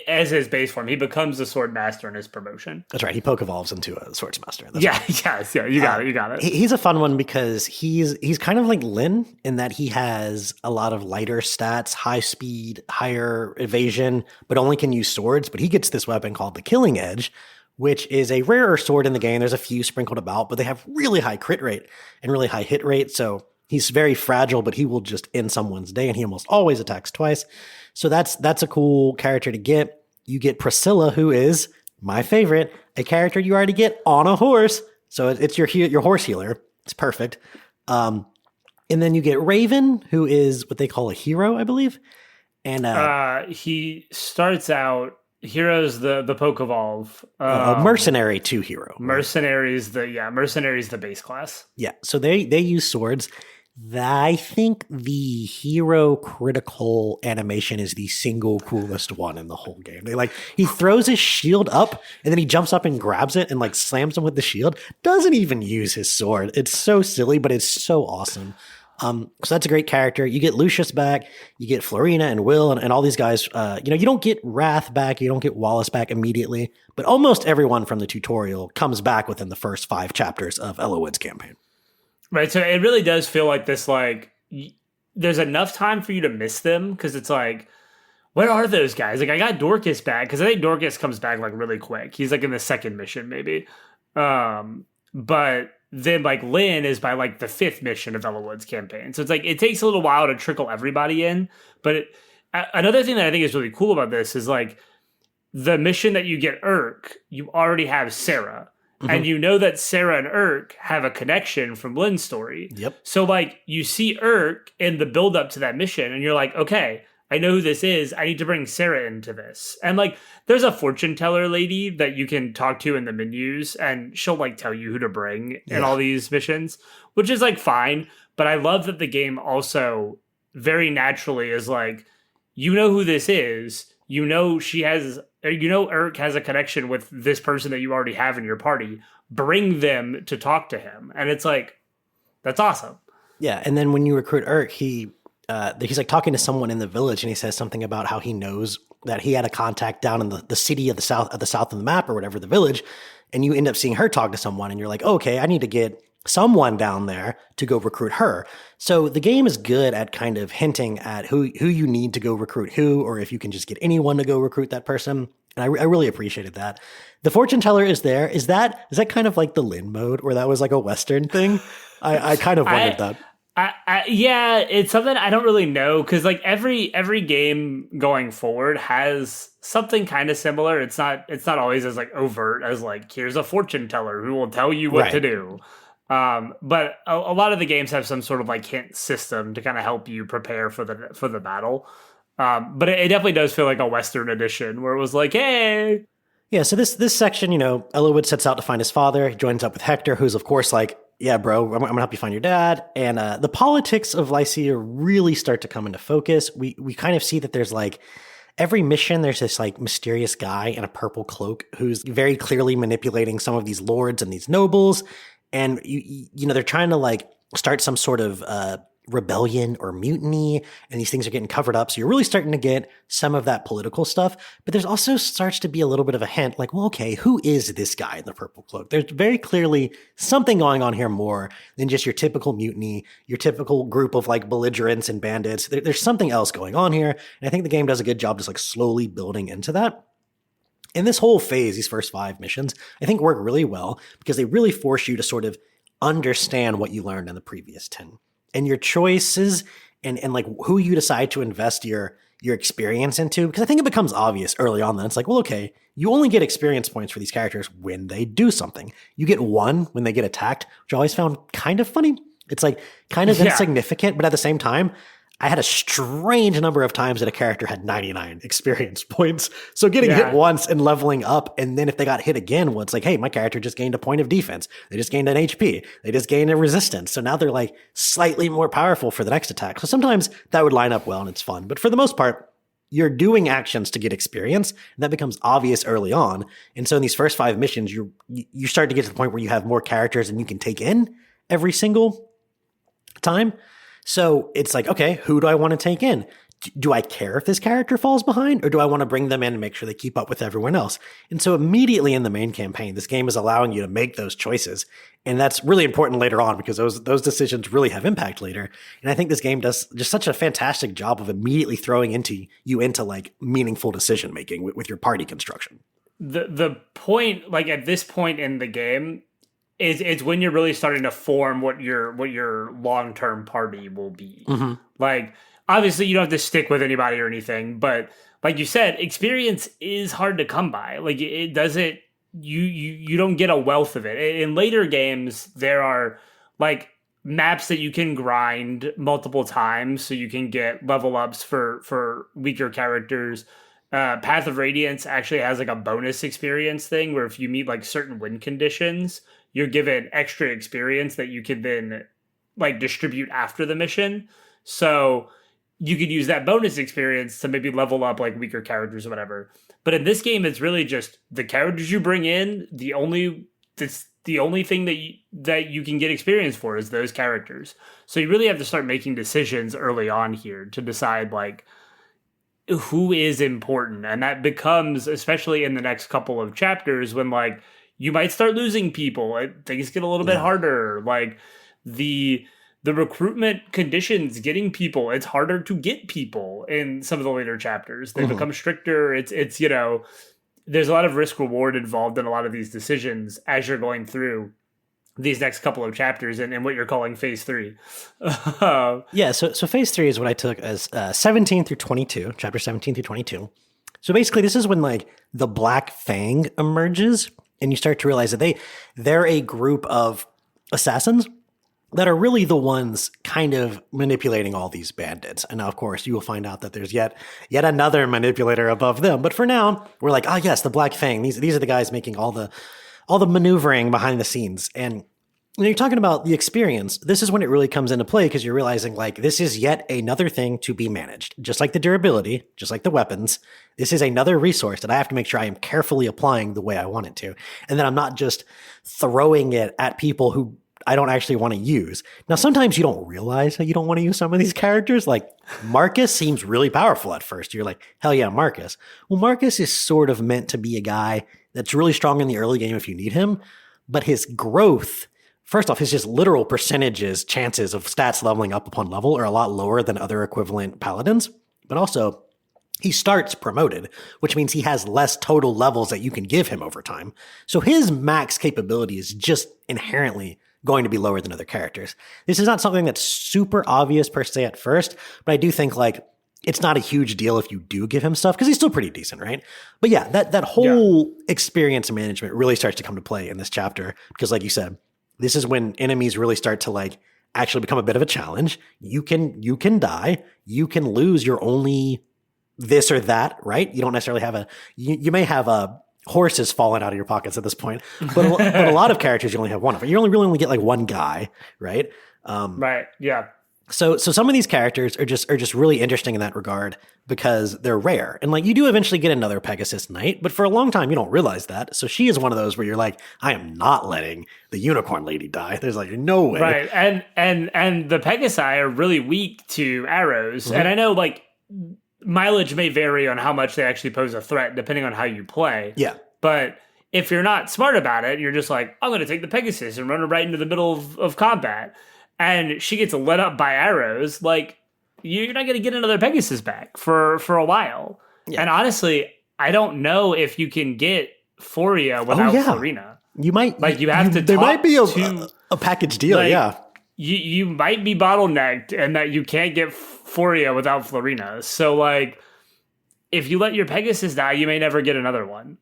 As his base form, he becomes a sword master in his promotion. That's right. He poke evolves into a swordsmaster. You got it. He's a fun one because he's kind of like Lyn in that he has a lot of lighter stats, high speed, higher evasion, but only can use swords. But he gets this weapon called the Killing Edge, which is a rarer sword in the game. There's a few sprinkled about, but they have really high crit rate and really high hit rate. So he's very fragile, but he will just end someone's day, and he almost always attacks twice. So that's a cool character to get. You get Priscilla, who is my favorite, a character you already get on a horse. So it's your horse healer. It's perfect. And then you get Raven, who is what they call a hero, I believe. And he starts out hero's the poke evolve. Mercenary 2 hero. Mercenary's the base class. Yeah. So they use swords. I think the hero critical animation is the single coolest one in the whole game. He throws his shield up and then he jumps up and grabs it and like slams him with the shield. Doesn't even use his sword. It's so silly, but it's so awesome. So that's a great character. You get Lucius back, you get Florina and Will and all these guys. You don't get Wrath back, you don't get Wallace back immediately, but almost everyone from the tutorial comes back within the first 5 chapters of Eliwood's campaign. Right, so it really does feel like this, like, there's enough time for you to miss them, because it's like, where are those guys? Like, I got Dorcas back, because I think Dorcas comes back, like, really quick. He's, like, in the second mission, maybe. But then, like, Lynn is by, like, the 5th mission of Eliwood's campaign. So it's like, it takes a little while to trickle everybody in. But another thing that I think is really cool about this is, like, the mission that you get Urk, you already have Sarah. And you know that Sarah and Urk have a connection from Lynn's story. Yep. So, like, you see Urk in the build-up to that mission, and you're like, okay, I know who this is. I need to bring Sarah into this. And, like, there's a fortune teller lady that you can talk to in the menus, and she'll, like, tell you who to bring in all these missions, which is, like, fine. But I love that the game also very naturally is like, you know who this is. You know Urk has a connection with this person that you already have in your party. Bring them to talk to him. And it's like, that's awesome. Yeah, and then when you recruit Urk, he's like talking to someone in the village, and he says something about how he knows that he had a contact down in the city of the south of the map or whatever, the village, and you end up seeing her talk to someone, and you're like, okay, I need to get someone down there to go recruit her. So the game is good at kind of hinting at who you need to go recruit who, or if you can just get anyone to go recruit that person. And I really appreciated that. The fortune teller is there. Is that kind of like the Lynn mode, where that was like a Western thing? I kind of wondered that. Yeah, it's something I don't really know, because like every game going forward has something kind of similar. It's not always as like overt as like, here's a fortune teller who will tell you what to do. But a lot of the games have some sort of like hint system to kind of help you prepare for the battle. But it definitely does feel like a Western edition where it was like, hey. Yeah, so this section, Eliwood sets out to find his father. He joins up with Hector, who's of course like, yeah, bro, I'm gonna help you find your dad. And the politics of Lycia really start to come into focus. We kind of see that there's like every mission, there's this like mysterious guy in a purple cloak who's very clearly manipulating some of these lords and these nobles. And they're trying to like start some sort of rebellion or mutiny, and these things are getting covered up. So you're really starting to get some of that political stuff. But there's also starts to be a little bit of a hint like, well, okay, who is this guy in the purple cloak? There's very clearly something going on here more than just your typical mutiny, your typical group of like belligerents and bandits. There's something else going on here. And I think the game does a good job just like slowly building into that. And this whole phase, these first 5 missions, I think work really well because they really force you to sort of understand what you learned in the previous 10. And your choices and like who you decide to invest your experience into. Because I think it becomes obvious early on that it's like, well, okay, you only get experience points for these characters when they do something. You get 1 when they get attacked, which I always found kind of funny. It's like kind of insignificant, but at the same time, I had a strange number of times that a character had 99 experience points. So getting hit once and leveling up, and then if they got hit again, well, it's like, hey, my character just gained a point of defense. They just gained an HP. They just gained a resistance. So now they're like slightly more powerful for the next attack. So sometimes that would line up well and it's fun. But for the most part, you're doing actions to get experience, and that becomes obvious early on. And so in these first 5 missions, you start to get to the point where you have more characters and you can take in every single time. So it's like, okay, who do I want to take in? Do I care if this character falls behind, or do I want to bring them in and make sure they keep up with everyone else? And so immediately in the main campaign, this game is allowing you to make those choices. And that's really important later on because those decisions really have impact later. And I think this game does just such a fantastic job of immediately throwing you into like meaningful decision making with your party construction. The point, like at this point in the game, it's when you're really starting to form what your long-term party will be. Mm-hmm. Like, obviously you don't have to stick with anybody or anything, but like you said, experience is hard to come by. Like it doesn't, you don't get a wealth of it. In later games, there are like maps that you can grind multiple times so you can get level ups for weaker characters. Path of Radiance actually has like a bonus experience thing where if you meet like certain win conditions, you're given extra experience that you can then like distribute after the mission. So you could use that bonus experience to maybe level up like weaker characters or whatever. But in this game, it's really just the characters you bring in. The only thing that you can get experience for is those characters. So you really have to start making decisions early on here to decide like who is important. And that becomes, especially in the next couple of chapters, when like you might start losing people. Things get a little bit harder. Like the recruitment conditions, getting people, it's harder to get people in some of the later chapters. They become stricter. It's there's a lot of risk reward involved in a lot of these decisions as you're going through these next couple of chapters and what you're calling phase 3. Yeah, so phase 3 is what I took as 17 through 22, chapter 17 through 22. So basically this is when like the Black Fang emerges and you start to realize that they're a group of assassins that are really the ones kind of manipulating all these bandits. And now, of course, you will find out that there's yet another manipulator above them. But for now, we're like, oh yes, the Black Fang. These are the guys making all the maneuvering behind the scenes. And when you're talking about the experience, this is when it really comes into play because you're realizing like this is yet another thing to be managed. Just like the durability, just like the weapons, this is another resource that I have to make sure I am carefully applying the way I want it to. And then I'm not just throwing it at people who I don't actually want to use. Now, sometimes you don't realize that you don't want to use some of these characters. Like Marcus seems really powerful at first. You're like, hell yeah, Marcus. Well, Marcus is sort of meant to be a guy that's really strong in the early game if you need him. But his growth, first off, his just literal percentages, chances of stats leveling up upon level are a lot lower than other equivalent paladins. But also, he starts promoted, which means he has less total levels that you can give him over time. So his max capability is just inherently going to be lower than other characters. This is not something that's super obvious per se at first, but I do think like it's not a huge deal if you do give him stuff because he's still pretty decent, right? But yeah, that whole experience management really starts to come to play in this chapter because like you said, this is when enemies really start to like actually become a bit of a challenge. You can die, you can lose your only this or that, right? You don't necessarily have you may have horses falling out of your pockets at this point, but but a lot of characters you only have one of. You only get like one guy, right? Right. Yeah. So some of these characters are just really interesting in that regard because they're rare. And like you do eventually get another Pegasus Knight, but for a long time you don't realize that. So she is one of those where you're like, I am not letting the unicorn lady die. There's like no way. Right. And the Pegasi are really weak to arrows. Mm-hmm. And I know like mileage may vary on how much they actually pose a threat depending on how you play. Yeah. But if you're not smart about it, you're just like, I'm going to take the Pegasus and run her right into the middle of combat. And she gets lit up by arrows, like, you're not going to get another Pegasus back for a while. Yeah. And honestly, I don't know if you can get Foria without Florina. You might. Like, you have to there might be a package deal, like, yeah. You might be bottlenecked and that you can't get Foria without Florina. So, like, if you let your Pegasus die, you may never get another one.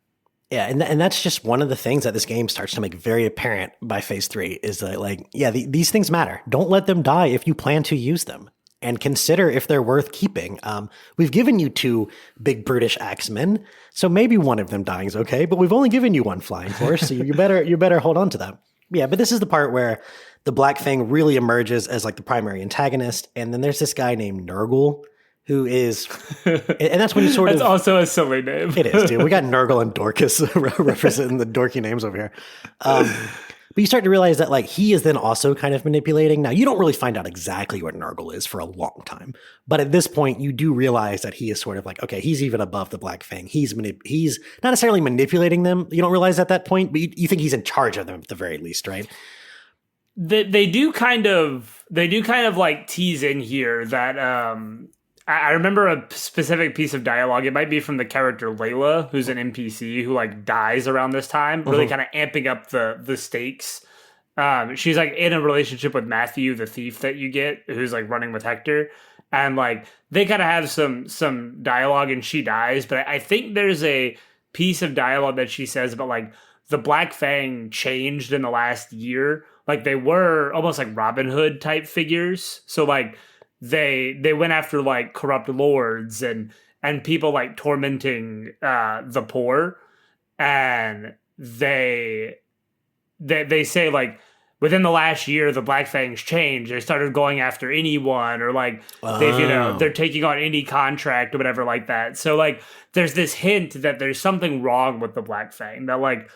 Yeah, and that's just one of the things that this game starts to make very apparent by phase 3 is that, like, yeah, these things matter. Don't let them die if you plan to use them, and consider if they're worth keeping. We've given you 2 big brutish axemen, so maybe one of them dying is okay, but we've only given you 1 flying horse, so you better hold on to that. Yeah, but this is the part where the Black Fang really emerges as like the primary antagonist, and then there's this guy named Nurgle, who is, and that's when you sort That's also a silly name. It is, dude. We got Nurgle and Dorcas representing the dorky names over here. But you start to realize that like he is then also kind of manipulating. Now, you don't really find out exactly what Nurgle is for a long time. But at this point, you do realize that he is sort of like, okay, he's even above the Black Fang. He's not necessarily manipulating them. You don't realize at that point, but you think he's in charge of them at the very least, right? They do kind of like tease in here that I remember a specific piece of dialogue. It might be from the character Layla, who's an NPC who like dies around this time, really kind of amping up the stakes. She's like in a relationship with Matthew, the thief that you get, who's like running with Hector, and like they kind of have some dialogue, and she dies. But I think there's a piece of dialogue that she says about like the Black Fang changed in the last year. Like they were almost like Robin Hood type figures, so like. They went after like corrupt lords and people like tormenting the poor, and they say like within the last year the Black Fangs changed. They started going after anyone, or like they're taking on any contract or whatever like that. So like there's this hint that there's something wrong with the Black Fang, that like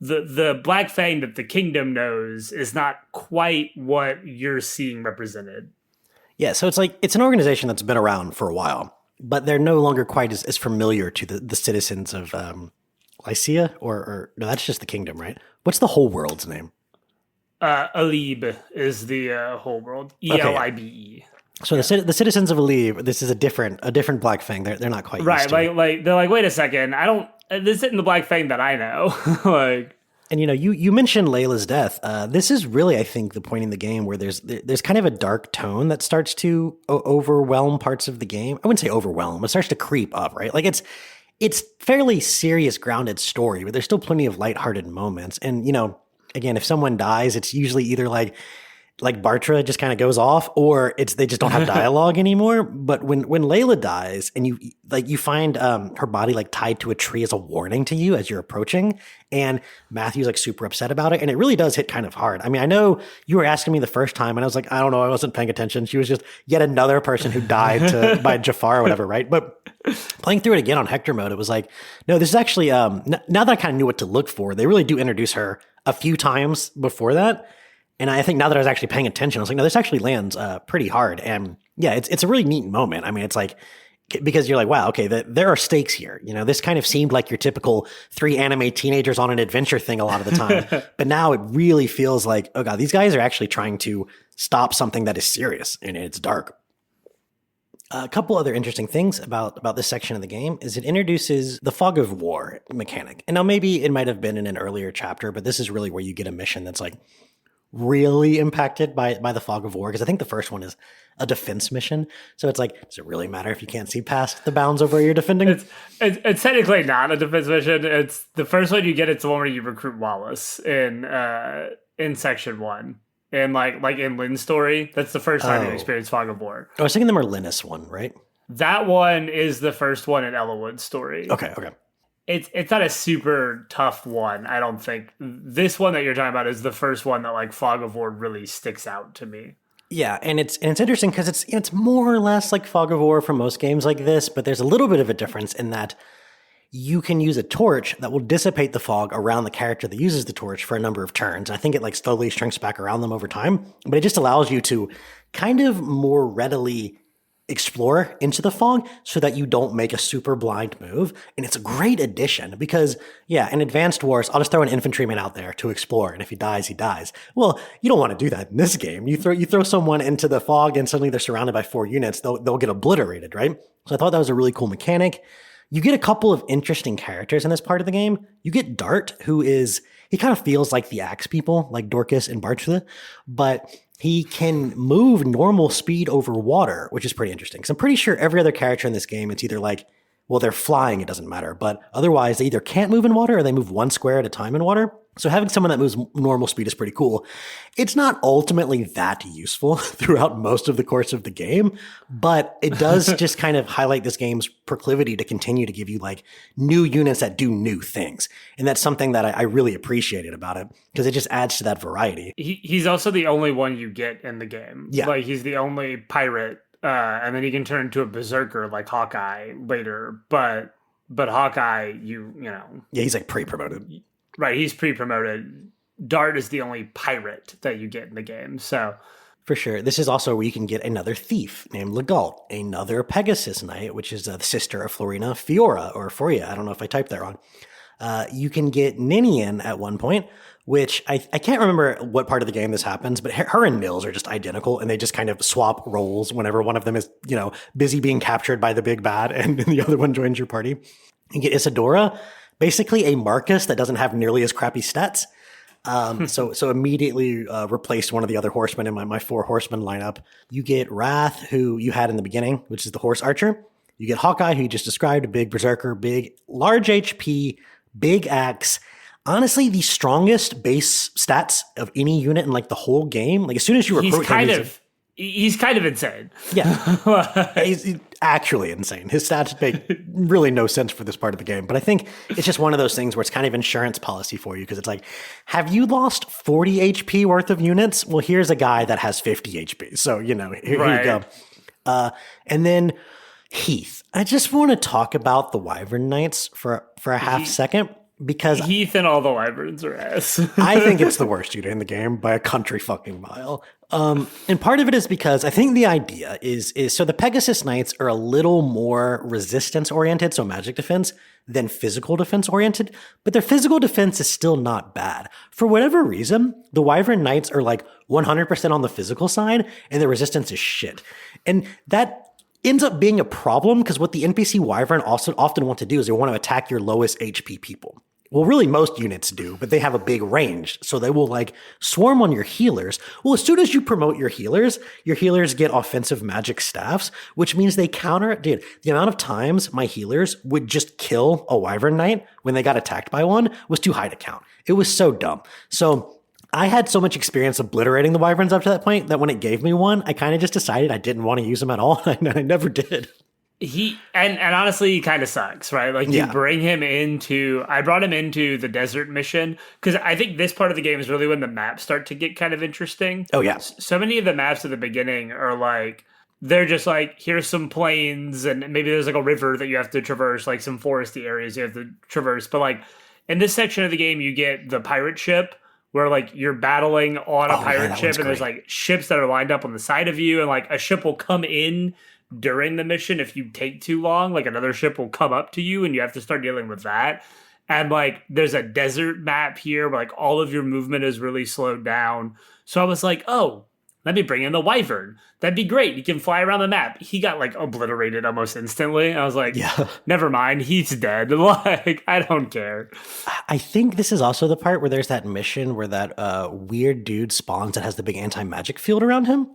the Black Fang that the kingdom knows is not quite what you're seeing represented. Yeah, so it's like, it's an organization that's been around for a while, but they're no longer quite as familiar to the citizens of Lycia, or no, that's just the kingdom, right? What's the whole world's name? Elibe is the whole world. Elibe. So the citizens of Elibe, this is a different Black Fang. They're not quite right. Used to like they're like, wait a second, this isn't the Black Fang that I know. Like. And you mentioned Layla's death. This is really, I think, the point in the game where there's kind of a dark tone that starts to overwhelm parts of the game. I wouldn't say overwhelm, it starts to creep up, right? Like it's fairly serious, grounded story, but there's still plenty of lighthearted moments. And again, if someone dies, it's usually either like Bartra just kind of goes off, or they just don't have dialogue anymore. But when Layla dies, and you find her body like tied to a tree as a warning to you as you're approaching, and Matthew's like super upset about it, and it really does hit kind of hard. I mean, I know you were asking me the first time, and I was like, I don't know, I wasn't paying attention. She was just yet another person who died by Jafar or whatever, right? But playing through it again on Hector mode, it was like, no, this is actually now that I kind of knew what to look for, they really do introduce her a few times before that. And I think now that I was actually paying attention, I was like, no, this actually lands pretty hard. And yeah, it's a really neat moment. I mean, it's like, because you're like, wow, okay, there are stakes here. This kind of seemed like your typical 3 anime teenagers on an adventure thing a lot of the time. But now it really feels like, oh God, these guys are actually trying to stop something that is serious, and it's dark. A couple other interesting things about this section of the game is it introduces the fog of war mechanic. And now maybe it might have been in an earlier chapter, but this is really where you get a mission that's like, really impacted by the fog of war, because I think the first one is a defense mission. So it's like, does it really matter if you can't see past the bounds of where you're defending? It's technically not a defense mission. It's the first one you get. It's the one where you recruit Wallace in section 1, and like in Lynn's story. That's the first time you experience fog of war. I was thinking the Merlinus one, right? That one is the first one in Eliwood's story. Okay, okay. It's not a super tough one, I don't think. This one that you're talking about is the first one that like Fog of War really sticks out to me. Yeah, and it's interesting because it's more or less like Fog of War for most games like this, but there's a little bit of a difference in that you can use a torch that will dissipate the fog around the character that uses the torch for a number of turns. I think it like slowly shrinks back around them over time, but it just allows you to kind of more readily explore into the fog so that you don't make a super blind move. And it's a great addition because, yeah, in Advanced Wars, I'll just throw an infantryman out there to explore, and if he dies, he dies. Well, you don't want to do that in this game. You throw someone into the fog and suddenly they're surrounded by 4 units, they'll get obliterated, right? So I thought that was a really cool mechanic. You get a couple of interesting characters in this part of the game. You get Dart, he kind of feels like the Axe people, like Dorcas and Bartha, but he can move normal speed over water, which is pretty interesting. Because I'm pretty sure every other character in this game, it's either like, well, they're flying, it doesn't matter. But otherwise, they either can't move in water or they move 1 square at a time in water. So having someone that moves normal speed is pretty cool. It's not ultimately that useful throughout most of the course of the game, but it does just kind of highlight this game's proclivity to continue to give you like new units that do new things. And that's something that I really appreciated about it because it just adds to that variety. He's also the only one you get in the game. Yeah. Like he's the only pirate, and then he can turn into a berserker like Hawkeye later. But Hawkeye, you know. Yeah, he's like pre-promoted. Right, he's pre-promoted. Dart is the only pirate that you get in the game, so... For sure. This is also where you can get another thief named Legault, another Pegasus Knight, which is the sister of Florina, Fiora, or Foria. I don't know if I typed that wrong. You can get Ninian at one point, which I can't remember what part of the game this happens, but her and Nils are just identical, and they just kind of swap roles whenever one of them is, busy being captured by the big bad, and the other one joins your party. You get Isadora, basically a Marcus that doesn't have nearly as crappy stats. So immediately replaced one of the other horsemen in my 4 horsemen lineup. You get Wrath, who you had in the beginning, which is the horse archer. You get Hawkeye, who you just described, a big berserker, large HP, big axe. Honestly, the strongest base stats of any unit in like the whole game. Like as soon as you recruit him, he's kind of insane. Yeah. He's actually insane. His stats make really no sense for this part of the game. But I think it's just one of those things where it's kind of insurance policy for you because it's like, have you lost 40 HP worth of units? Well, here's a guy that has 50 HP. So, here you go. And then Heath. I just want to talk about the Wyvern Knights for a half second. Because Heath and all the Wyverns are ass. I think it's the worst unit in the game by a country fucking mile. And part of it is because I think the idea is so the Pegasus Knights are a little more resistance oriented, so magic defense, than physical defense oriented, but their physical defense is still not bad. For whatever reason, the Wyvern Knights are like 100% on the physical side, and their resistance is shit. And that ends up being a problem because what the NPC Wyvern also often want to do is they want to attack your lowest HP people. Well, really most units do, but they have a big range. So they will like swarm on your healers. Well, as soon as you promote your healers get offensive magic staffs, which means they counter it. Dude, the amount of times my healers would just kill a Wyvern Knight when they got attacked by one was too high to count. It was so dumb. So I had so much experience obliterating the Wyverns up to that point that when it gave me one, I kind of just decided I didn't want to use them at all. I never did. And honestly, he kind of sucks, right? Like you bring him I brought him into the desert mission because I think this part of the game is really when the maps start to get kind of interesting. Oh yeah. So many of the maps at the beginning are like, they're just like, here's some plains and maybe there's like a river that you have to traverse, like some foresty areas you have to traverse. But like in this section of the game, you get the pirate ship where like you're battling on a pirate ship and there's like ships that are lined up on the side of you and like a ship will come in during the mission. If you take too long, like another ship will come up to you and you have to start dealing with that. And like there's a desert map here where like all of your movement is really slowed down. So I was like, oh, let me bring in the Wyvern. That'd be great. You can fly around the map. He got like obliterated almost instantly. I was like, never mind. He's dead. Like, I don't care. I think this is also the part where there's that mission where that weird dude spawns that has the big anti-magic field around him.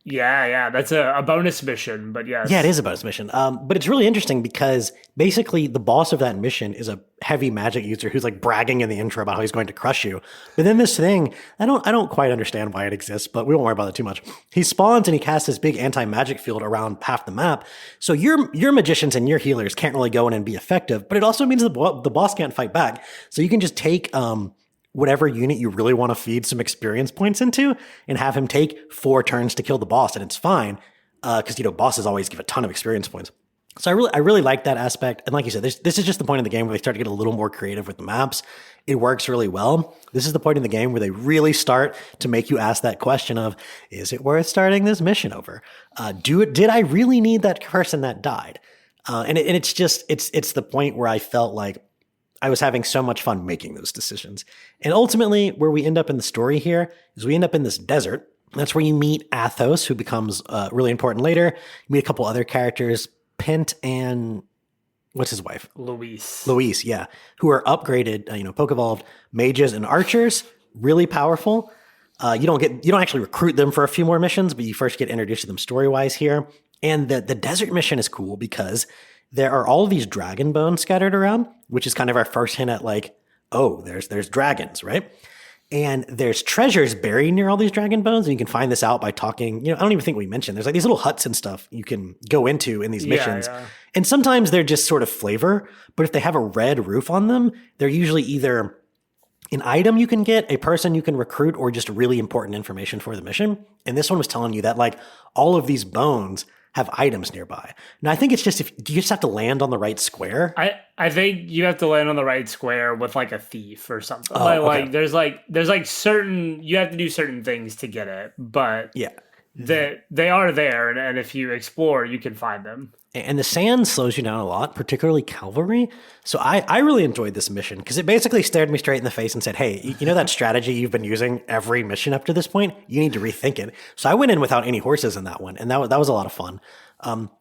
Yeah, that's a bonus mission, but Yeah, it yes. is a bonus mission. But it's really interesting because basically the boss of that mission is a heavy magic user who's like bragging in the intro about how he's going to crush you. But then this thing, I don't quite understand why it exists, but we won't worry about it too much. He spawns and he casts this big anti-magic field around half the map. So your magicians and your healers can't really go in and be effective, but it also means the boss can't fight back. So you can just take whatever unit you really want to feed some experience points into and have him take 4 turns to kill the boss, and it's fine because bosses always give a ton of experience points. So I really like that aspect, and like you said, this is just the point in the game where they start to get a little more creative with the maps. It works really well. This is the point in the game where they really start to make you ask that question of, is it worth starting this mission over? Did I really need that person that died? And it's just it's the point where I felt like I was having so much fun making those decisions. And ultimately, where we end up in the story here is we end up in this desert. That's where you meet Athos, who becomes really important later. You meet a couple other characters, Pent and what's his wife? Louise, yeah, who are upgraded, poke evolved mages and archers, really powerful. You don't actually recruit them for a few more missions, but you first get introduced to them story wise here. And the desert mission is cool because there are all of these dragon bones scattered around, which is kind of our first hint at like, oh, there's dragons, right? And there's treasures buried near all these dragon bones, and you can find this out by talking. I don't even think we mentioned there's like these little huts and stuff you can go into in these missions. Yeah. And sometimes they're just sort of flavor, but if they have a red roof on them, they're usually either an item you can get, a person you can recruit, or just really important information for the mission. And this one was telling you that like all of these bones have items nearby. Now, I think it's just do you just have to land on the right square? I think you have to land on the right square with like a thief or something. Oh, like okay. there's like certain you have to do certain things to get it, but Yeah. they are there, and if you explore, you can find them. And the sand slows you down a lot, particularly cavalry. So I really enjoyed this mission because it basically stared me straight in the face and said, hey, you know that strategy you've been using every mission up to this point? You need to rethink it. So I went in without any horses in that one, and that was a lot of fun.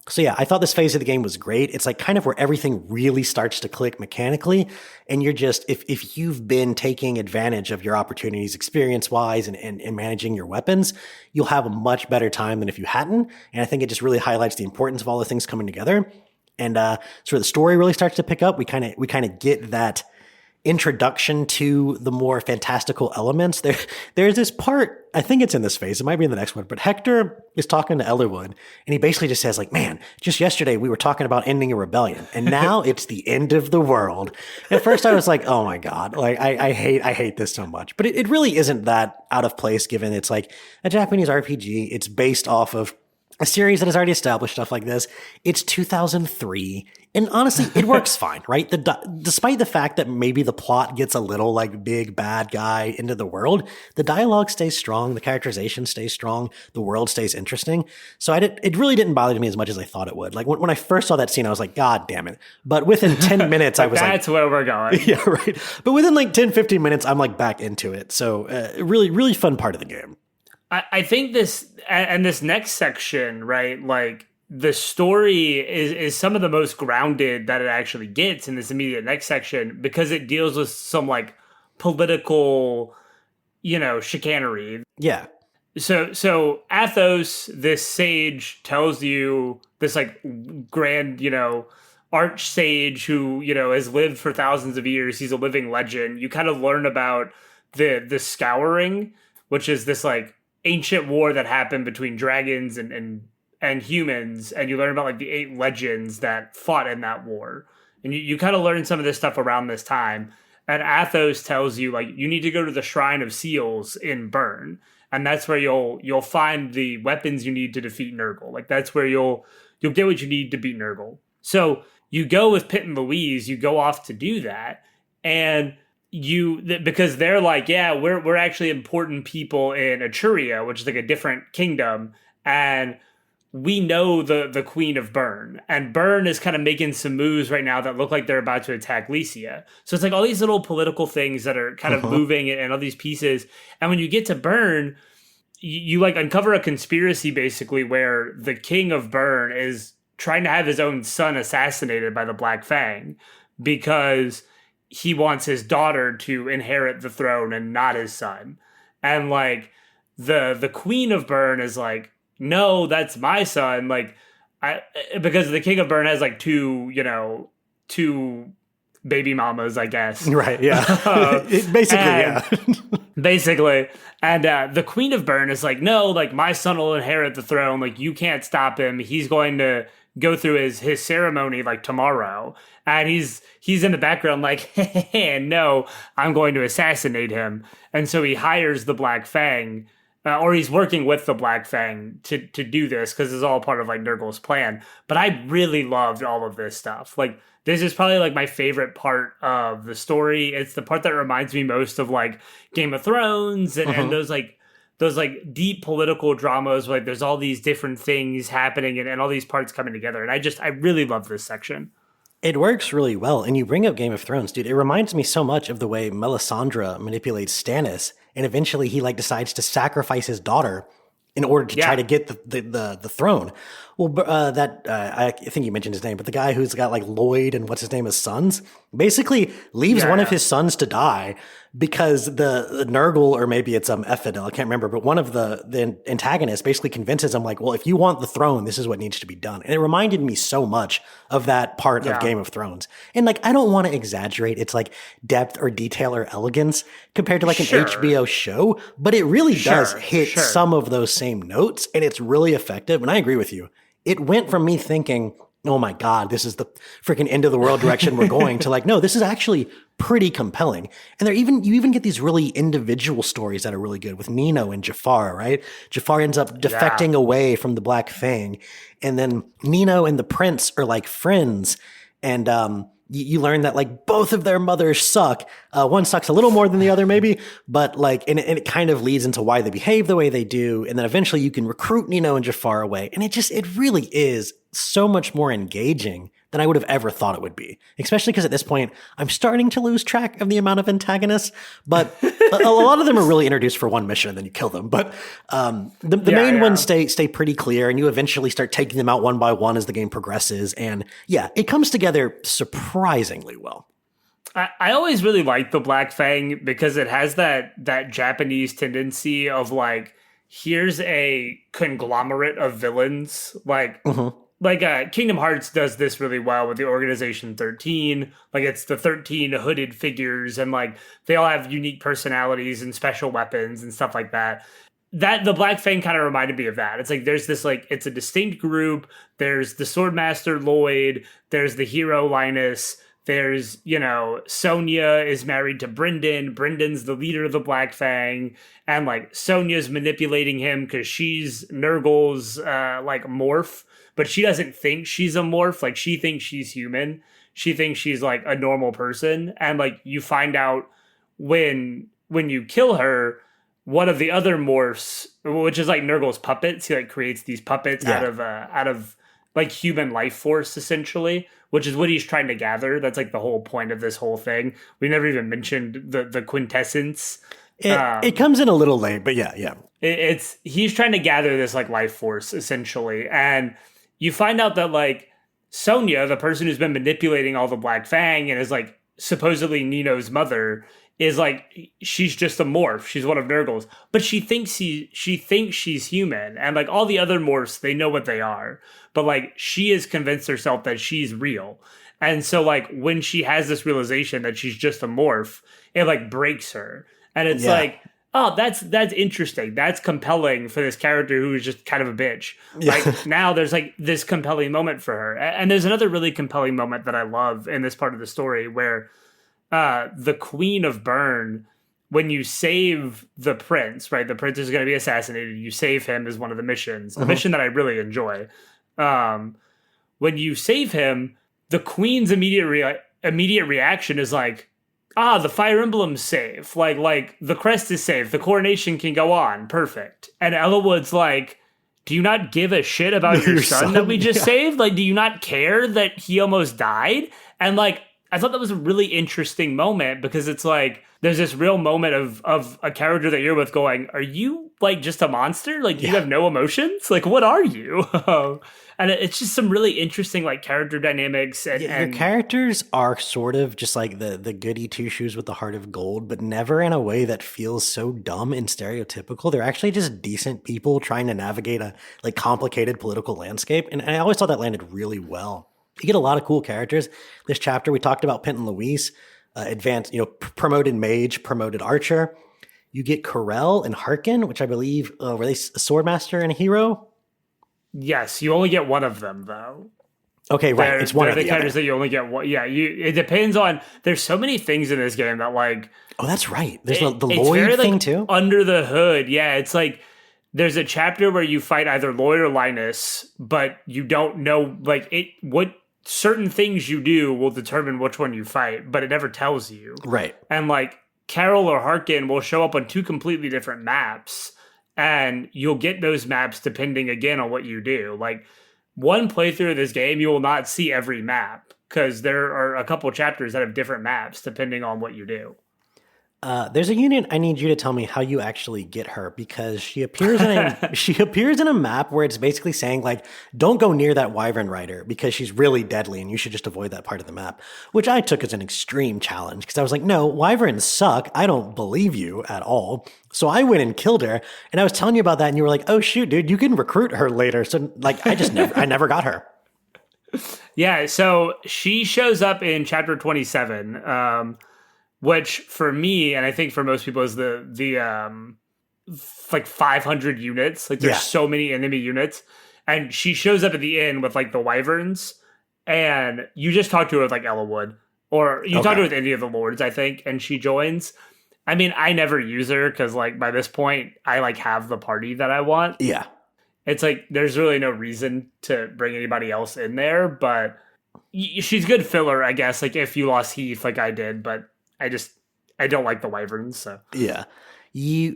So yeah, I thought this phase of the game was great. It's like kind of where everything really starts to click mechanically. And you're just, if you've been taking advantage of your opportunities experience-wise and managing your weapons, you'll have a much better time than if you hadn't. And I think it just really highlights the importance of all the things coming together. And sort of the story really starts to pick up. We kind of get that introduction to the more fantastical elements. There's this part, I think it's in this phase, it might be in the next one, but Hector is talking to Eliwood, and he basically just says like, man, just yesterday we were talking about ending a rebellion, and now it's the end of the world. At first I was like, oh my God, like I hate this so much. But it really isn't that out of place given it's like a Japanese RPG. It's based off of a series that has already established stuff like this. It's 2003. And honestly, it works fine, right? Despite the fact that maybe the plot gets a little like big bad guy into the world, the dialogue stays strong, the characterization stays strong, the world stays interesting. So it really didn't bother me as much as I thought it would. Like when I first saw that scene, I was like, God damn it. But within 10 minutes, I was like, that's where we're going. Yeah, right. But within like 10, 15 minutes, I'm like back into it. So really, really fun part of the game. I think this and this next section, right? Like the story is some of the most grounded that it actually gets in this immediate next section because it deals with some like political, chicanery. Yeah. So Athos, this sage, tells you this like grand, arch sage who, has lived for thousands of years. He's a living legend. You kind of learn about the scouring, which is this like ancient war that happened between dragons and humans, and you learn about like the 8 legends that fought in that war, and you kind of learn some of this stuff around this time. And Athos tells you like you need to go to the Shrine of Seals in Bern, and that's where you'll find the weapons you need to defeat Nurgle. Like that's where you'll get what you need to beat Nurgle. So you go with Pitt and Louise, you go off to do that, and because they're like, yeah, we're actually important people in Etruria, which is like a different kingdom, and we know the Queen of Bern, and Bern is kind of making some moves right now that look like they're about to attack Lycia. So it's like all these little political things that are kind of moving and all these pieces. And when you get to Bern, you like uncover a conspiracy basically where the king of Bern is trying to have his own son assassinated by the Black Fang because he wants his daughter to inherit the throne and not his son. And like the Queen of Bern is like, no, that's my son. Like, because the King of Burn has like two baby mamas, I guess. Right, yeah. Basically, yeah. Basically. And the Queen of Burn is like, no, like my son will inherit the throne. Like you can't stop him. He's going to go through his ceremony like tomorrow. And he's in the background like, hey, no, I'm going to assassinate him. And so he hires the Black Fang, or he's working with the Black Fang to do this because it's all part of like Nurgle's plan. But I really loved all of this stuff. Like, this is probably like my favorite part of the story. It's the part that reminds me most of like Game of Thrones and those like deep political dramas where like there's all these different things happening and all these parts coming together. And I really love this section. It works really well. And you bring up Game of Thrones, dude. It reminds me so much of the way Melisandre manipulates Stannis. And eventually he like decides to sacrifice his daughter in order to try to get the throne. Well, I think you mentioned his name, but the guy who's got like Lloyd and what's his name as sons basically leaves one of his sons to die because the Nurgle, or maybe it's Ephidel, I can't remember, but one of the antagonists basically convinces him like, well, if you want the throne, this is what needs to be done. And it reminded me so much of that part of Game of Thrones. And like, I don't want to exaggerate its like depth or detail or elegance compared to like an HBO show, but it really does hit some of those same notes, and it's really effective. And I agree with you. It went from me thinking, oh my God, this is the freaking end of the world direction we're going to like, no, this is actually pretty compelling. And you even get these really individual stories that are really good with Nino and Jafar, right? Jafar ends up defecting away from the Black Fang. And then Nino and the prince are like friends. And, you learn that like both of their mothers suck. One sucks a little more than the other maybe, but like, and it kind of leads into why they behave the way they do. And then eventually you can recruit Nino and Jafar away. And it really is so much more engaging than I would have ever thought it would be. Especially because at this point, I'm starting to lose track of the amount of antagonists, but a lot of them are really introduced for one mission and then you kill them. But the main ones stay pretty clear, and you eventually start taking them out one by one as the game progresses. And yeah, it comes together surprisingly well. I always really liked the Black Fang because it has that Japanese tendency of like, here's a conglomerate of villains, like Kingdom Hearts does this really well with the Organization 13. Like, it's the 13 hooded figures, and like they all have unique personalities and special weapons and stuff like that. That the Black Fang kind of reminded me of that. It's like there's this like, it's a distinct group. There's the Swordmaster Lloyd. There's the hero Linus. There's, Sonya is married to Brendan. Brendan's the leader of the Black Fang. And like Sonya's manipulating him because she's Nurgle's like morph. But she doesn't think she's a morph. Like, she thinks she's human. She thinks she's like a normal person. And like, you find out when you kill her, one of the other morphs, which is like Nurgle's puppets, he like creates these puppets out of like human life force, essentially, which is what he's trying to gather. That's like the whole point of this whole thing. We never even mentioned the quintessence. It comes in a little late, but yeah. He's trying to gather this like life force, essentially. And you find out that like Sonya, the person who's been manipulating all the Black Fang and is like supposedly Nino's mother, is like, she's just a morph. She's one of Nurgle's, but she thinks she's human, and like all the other morphs, they know what they are, but like she has convinced herself that she's real. And so like when she has this realization that she's just a morph, it like breaks her, and it's like, oh, that's interesting. That's compelling for this character who is just kind of a bitch. Like, now there's like this compelling moment for her. And there's another really compelling moment that I love in this part of the story where the Queen of Burn, when you save the prince, right? The prince is going to be assassinated. You save him as one of the missions, a mission that I really enjoy. When you save him, the Queen's immediate reaction is like, the Fire Emblem's safe. Like the crest is safe. The coronation can go on. Perfect. And Eliwood's like, do you not give a shit about your son that we just saved? Like, do you not care that he almost died? And like, I thought that was a really interesting moment because it's like there's this real moment of a character that you're with going, are you like just a monster? Like you have no emotions? Like what are you? And it's just some really interesting like character dynamics and your characters are sort of just like the goody two shoes with the heart of gold, but never in a way that feels so dumb and stereotypical. They're actually just decent people trying to navigate a like complicated political landscape. And I always thought that landed really well. You get a lot of cool characters. This chapter, we talked about Pint and Louise, advanced, promoted mage, promoted archer. You get Corel and Harkin, which I believe were they a swordmaster and a hero? Yes, you only get one of them though. Okay, right. It's one of the characters that you only get one. Yeah, it depends on. There's so many things in this game that like. Oh, that's right. There's the Lloyd thing too. Under the hood, yeah, it's like there's a chapter where you fight either Lloyd or Linus, but you don't know like what certain things you do will determine which one you fight, but it never tells you. Right. And like Carol or Harkin will show up on two completely different maps. And you'll get those maps depending, again, on what you do. Like, one playthrough of this game, you will not see every map, because there are a couple chapters that have different maps depending on what you do. There's a unit I need you to tell me how you actually get her, because she appears in a map where it's basically saying like, don't go near that wyvern rider because she's really deadly and you should just avoid that part of the map, which I took as an extreme challenge because I was like, no, wyverns suck. I don't believe you at all. So I went and killed her, and I was telling you about that and you were like, oh shoot, dude, you can recruit her later. So like, I never got her. Yeah. So she shows up in chapter 27. Which for me, and I think for most people, is the like 500 units. Like there's so many enemy units, and she shows up at the end with like the wyverns, and you just talk to her with like Eliwood, or you talk to her with any of the lords, I think, and she joins. I mean, I never use her because like by this point, I like have the party that I want. Yeah, it's like there's really no reason to bring anybody else in there, but she's good filler, I guess. Like if you lost Heath, like I did, but. I don't like the wyverns, so. Yeah.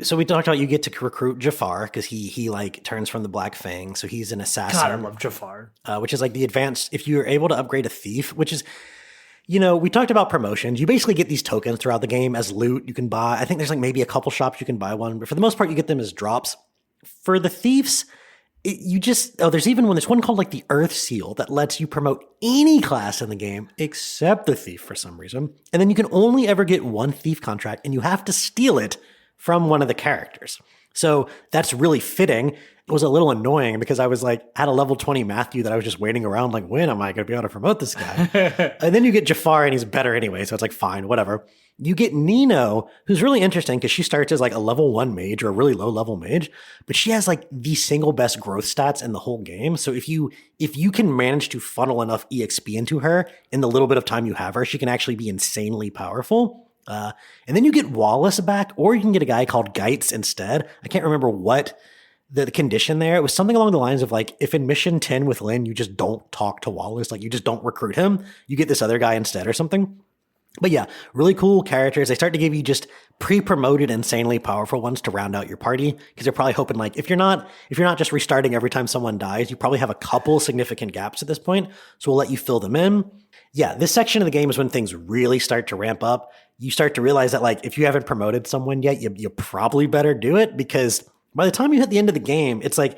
So we talked about you get to recruit Jafar because he like turns from the Black Fang, so he's an assassin. God, I love Jafar. Which is like the advanced, if you're able to upgrade a thief, which is, we talked about promotions. You basically get these tokens throughout the game as loot you can buy. I think there's like maybe a couple shops you can buy one, but for the most part you get them as drops. For the thieves, there's one called like the Earth Seal that lets you promote any class in the game except the thief for some reason. And then you can only ever get one thief contract and you have to steal it from one of the characters. So that's really fitting. It was a little annoying because I was like, had a level 20 Matthew that I was just waiting around like, when am I going to be able to promote this guy? And then you get Jafar and he's better anyway. So it's like, fine, whatever. You get Nino, who's really interesting because she starts as like a level 1 mage or a really low level mage, but she has like the single best growth stats in the whole game. So if you can manage to funnel enough EXP into her in the little bit of time you have her, she can actually be insanely powerful. And then you get Wallace back, or you can get a guy called Geitz instead. I can't remember what the condition there. It was something along the lines of like, if in mission 10 with Lynn, you just don't talk to Wallace, like you just don't recruit him, you get this other guy instead or something. But yeah, really cool characters. They start to give you just pre-promoted, insanely powerful ones to round out your party because they're probably hoping like if you're not just restarting every time someone dies, you probably have a couple significant gaps at this point. So we'll let you fill them in. Yeah, this section of the game is when things really start to ramp up. You start to realize that like if you haven't promoted someone yet, you probably better do it because by the time you hit the end of the game, it's like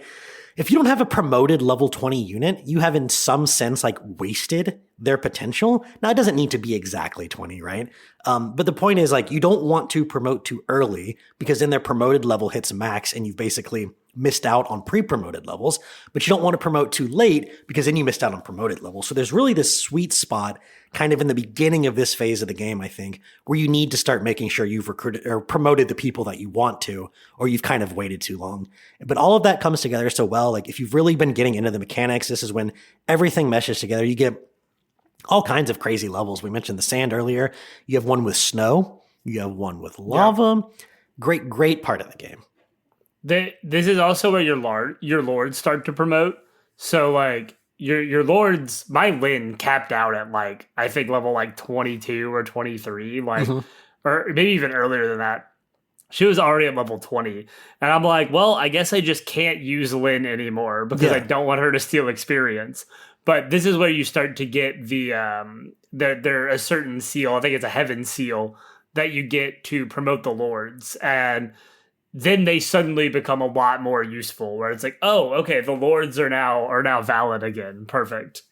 if you don't have a promoted level 20 unit, you have in some sense like wasted their potential. Now it doesn't need to be exactly 20, right? But the point is like you don't want to promote too early because then their promoted level hits max and you've basically missed out on pre-promoted levels, but you don't want to promote too late because then you missed out on promoted levels. So there's really this sweet spot kind of in the beginning of this phase of the game, I think, where you need to start making sure you've recruited or promoted the people that you want to, or you've kind of waited too long. But all of that comes together so well. Like if you've really been getting into the mechanics, this is when everything meshes together. You get all kinds of crazy levels. We mentioned the sand earlier. You have one with snow. You have one with lava. Yeah. Great part of the game. This is also where your lords start to promote. So like your lords, my Lynn capped out at like I think level like 22 or 23, like or maybe even earlier than that. She was already at level 20. And I'm like, well, I guess I just can't use Lynn anymore because I don't want her to steal experience. But this is where you start to get the they're a certain seal. I think it's a heaven seal that you get to promote the lords, and then they suddenly become a lot more useful. Where it's like, oh, okay, the lords are now valid again. Perfect.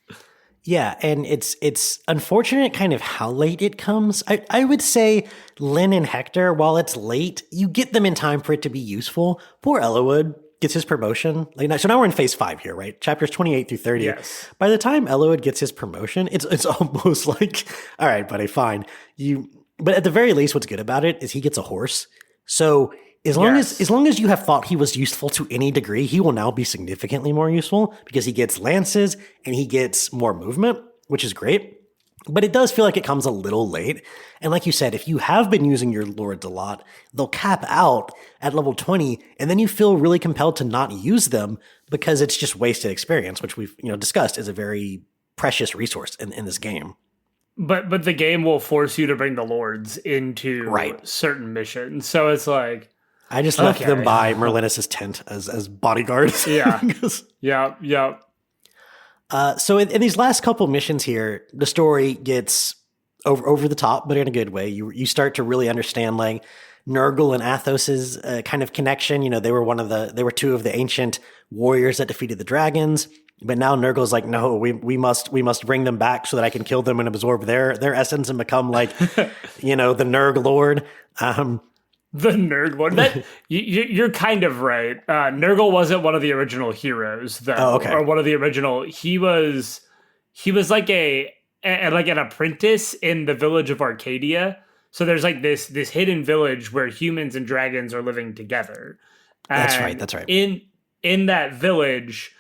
Yeah, and it's unfortunate kind of how late it comes. I would say Lynn and Hector, while it's late, you get them in time for it to be useful. Poor Eliwood gets his promotion. So now we're in phase 5 here, right? Chapters 28 through 30. Yes. By the time Eliwood gets his promotion, it's almost like, all right, buddy, fine. But at the very least, what's good about it is he gets a horse. So as long as you have thought he was useful to any degree, he will now be significantly more useful because he gets lances and he gets more movement, which is great. But it does feel like it comes a little late. And like you said, if you have been using your lords a lot, they'll cap out at level 20, and then you feel really compelled to not use them because it's just wasted experience, which we've discussed is a very precious resource in this game. But the game will force you to bring the lords into certain missions. So it's like, I just left them by Merlinus' tent as bodyguards. Yeah. Yeah. So in these last couple missions here, the story gets over the top, but in a good way. You start to really understand like Nurgle and Athos's kind of connection. They were two of the ancient warriors that defeated the dragons. But now Nurgle's like, no, we must bring them back so that I can kill them and absorb their essence and become like, the Nurg Lord. The Nurg Lord. You're kind of right. Nurgle wasn't one of the original heroes, though. Oh, okay. Or one of the original. He was like an apprentice in the village of Arcadia. So there's like this hidden village where humans and dragons are living together. And That's right. In that village,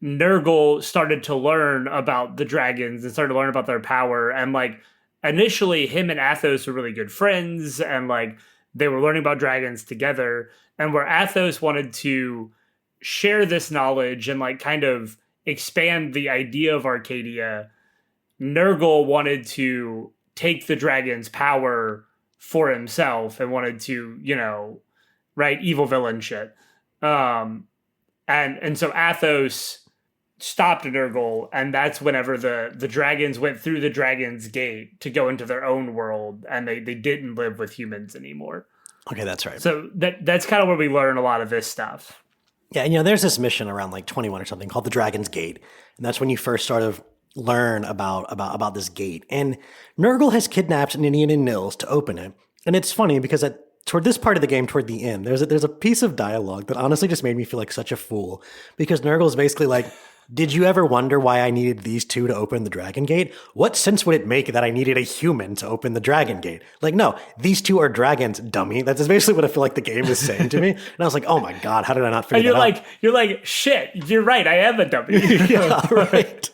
Nurgle started to learn about the dragons and started to learn about their power. And like initially, him and Athos were really good friends, and like they were learning about dragons together. And where Athos wanted to share this knowledge and like kind of expand the idea of Arcadia, Nurgle wanted to take the dragon's power for himself and wanted to, evil villain shit. And so Athos stopped Nurgle, and that's whenever the dragons went through the Dragon's Gate to go into their own world, and they didn't live with humans anymore. Okay, that's right. So that's kind of where we learn a lot of this stuff. Yeah, there's this mission around like 21 or something called the Dragon's Gate, and that's when you first sort of learn about this gate. And Nurgle has kidnapped Ninian and Nils to open it. And it's funny because toward this part of the game, toward the end, there's a piece of dialogue that honestly just made me feel like such a fool, because Nurgle's basically like, did you ever wonder why I needed these two to open the Dragon Gate? What sense would it make that I needed a human to open the Dragon Gate? Like, no, these two are dragons, dummy. That's basically what I feel like the game is saying to me. And I was like, oh my God, how did I not figure that out? You're like, shit, you're right, I am a dummy. Yeah, right.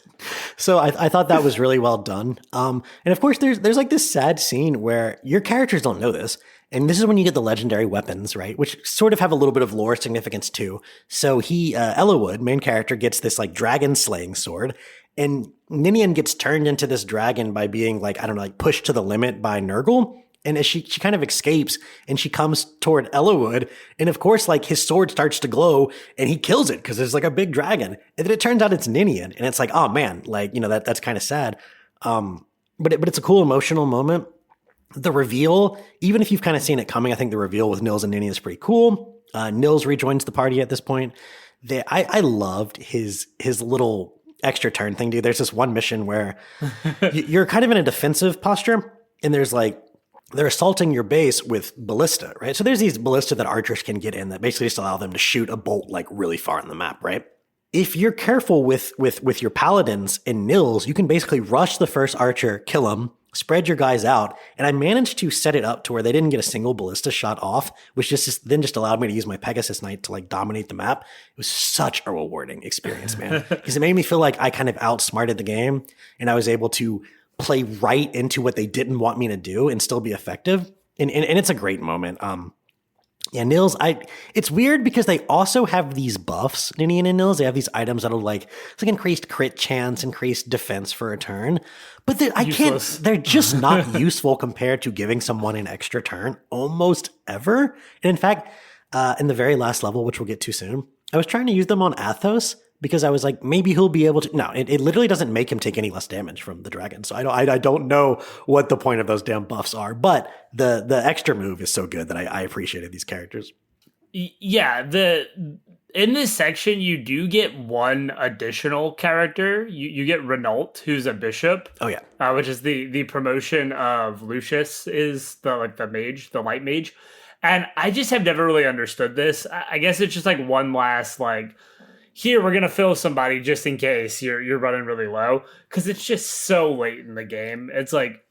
So I thought that was really well done. And of course, there's like this sad scene where your characters don't know this. And this is when you get the legendary weapons, right? Which sort of have a little bit of lore significance too. So Eliwood, main character, gets this like dragon slaying sword. And Ninian gets turned into this dragon by being like, I don't know, like pushed to the limit by Nurgle. And as she kind of escapes and she comes toward Eliwood, and of course, like his sword starts to glow and he kills it because there's like a big dragon. And then it turns out it's Ninian. And it's like, oh man, like, that's kind of sad. But it's a cool emotional moment. The reveal, even if you've kind of seen it coming, I think the reveal with Nils and Ninian is pretty cool. Nils rejoins the party at this point. I loved his little extra turn thing, dude. There's this one mission where you're kind of in a defensive posture, and there's like, they're assaulting your base with ballista, right? So there's these ballista that archers can get in that basically just allow them to shoot a bolt like really far on the map, right? If you're careful with your paladins and Nils, you can basically rush the first archer, kill him, spread your guys out, and I managed to set it up to where they didn't get a single ballista shot off, which then allowed me to use my Pegasus Knight to like dominate the map. It was such a rewarding experience, man, because it made me feel like I kind of outsmarted the game, and I was able to play right into what they didn't want me to do and still be effective. And it's a great moment. Yeah, Nils, it's weird because they also have these buffs, Ninian and Nils. They have these items that'll it's like increased crit chance, increased defense for a turn. But they're just not useful compared to giving someone an extra turn almost ever. And in fact, in the very last level, which we'll get to soon, I was trying to use them on Athos, because I was like, maybe he'll be able to. No, it literally doesn't make him take any less damage from the dragon. So I don't know what the point of those damn buffs are. But the extra move is so good that I appreciated these characters. Yeah, in this section you do get one additional character. You get Renault, who's a bishop. Oh yeah, which is the promotion of Lucius, is the mage, the light mage. And I just have never really understood this. I guess it's just like one last here, we're gonna fill somebody just in case you're running really low, because it's just so late in the game. It's like,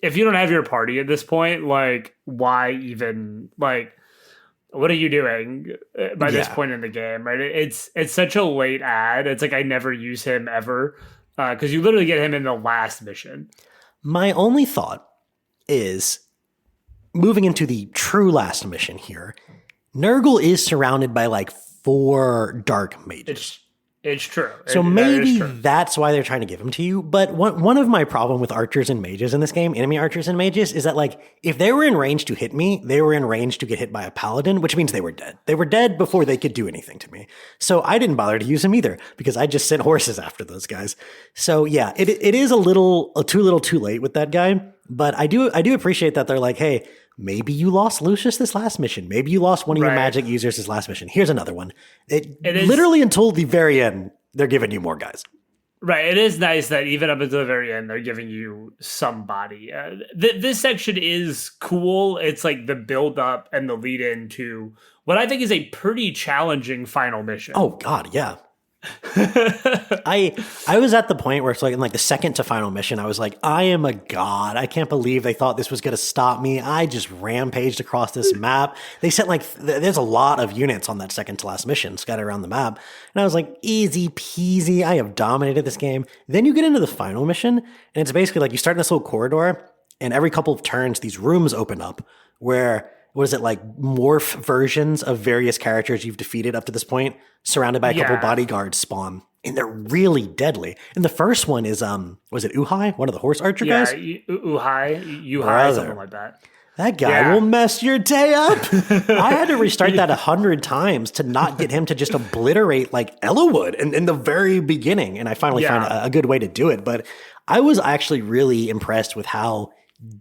if you don't have your party at this point, why even what are you doing by this point in the game, right? It's such a late add. It's like I never use him ever, because you literally get him in the last mission. My only thought is, moving into the true last mission here, Nurgle is surrounded by 4 dark mages. It's true. So maybe that's why they're trying to give them to you. But one of my problem with archers and mages in this game, enemy archers and mages, is that if they were in range to hit me, they were in range to get hit by a paladin, which means they were dead. They were dead before they could do anything to me. So I didn't bother to use them either, because I just sent horses after those guys. So yeah, it is a little too late with that guy. But I do appreciate that they're like, hey, maybe you lost Lucius this last mission. Maybe you lost one of your magic users this last mission. Here's another one. It is, literally until the very end, they're giving you more guys. Right. It is nice that even up until the very end, they're giving you somebody. This section is cool. It's like the build up and the lead into what I think is a pretty challenging final mission. Oh, God, yeah. I was at the point where it's in the second to final mission, I was like, I am a god. I can't believe they thought this was going to stop me. I just rampaged across this map. They sent there's a lot of units on that second to last mission scattered around the map. And I was like, easy peasy. I have dominated this game. Then you get into the final mission, and it's basically you start in this little corridor, and every couple of turns, these rooms open up where, what is it, morph versions of various characters you've defeated up to this point, surrounded by a couple bodyguards spawn. And they're really deadly. And the first one is, was it Uhai? One of the horse archer guys? Yeah, Uhai, something like that. That guy will mess your day up. I had to restart that 100 times to not get him to just obliterate Eliwood in the very beginning. And I finally found a good way to do it. But I was actually really impressed with how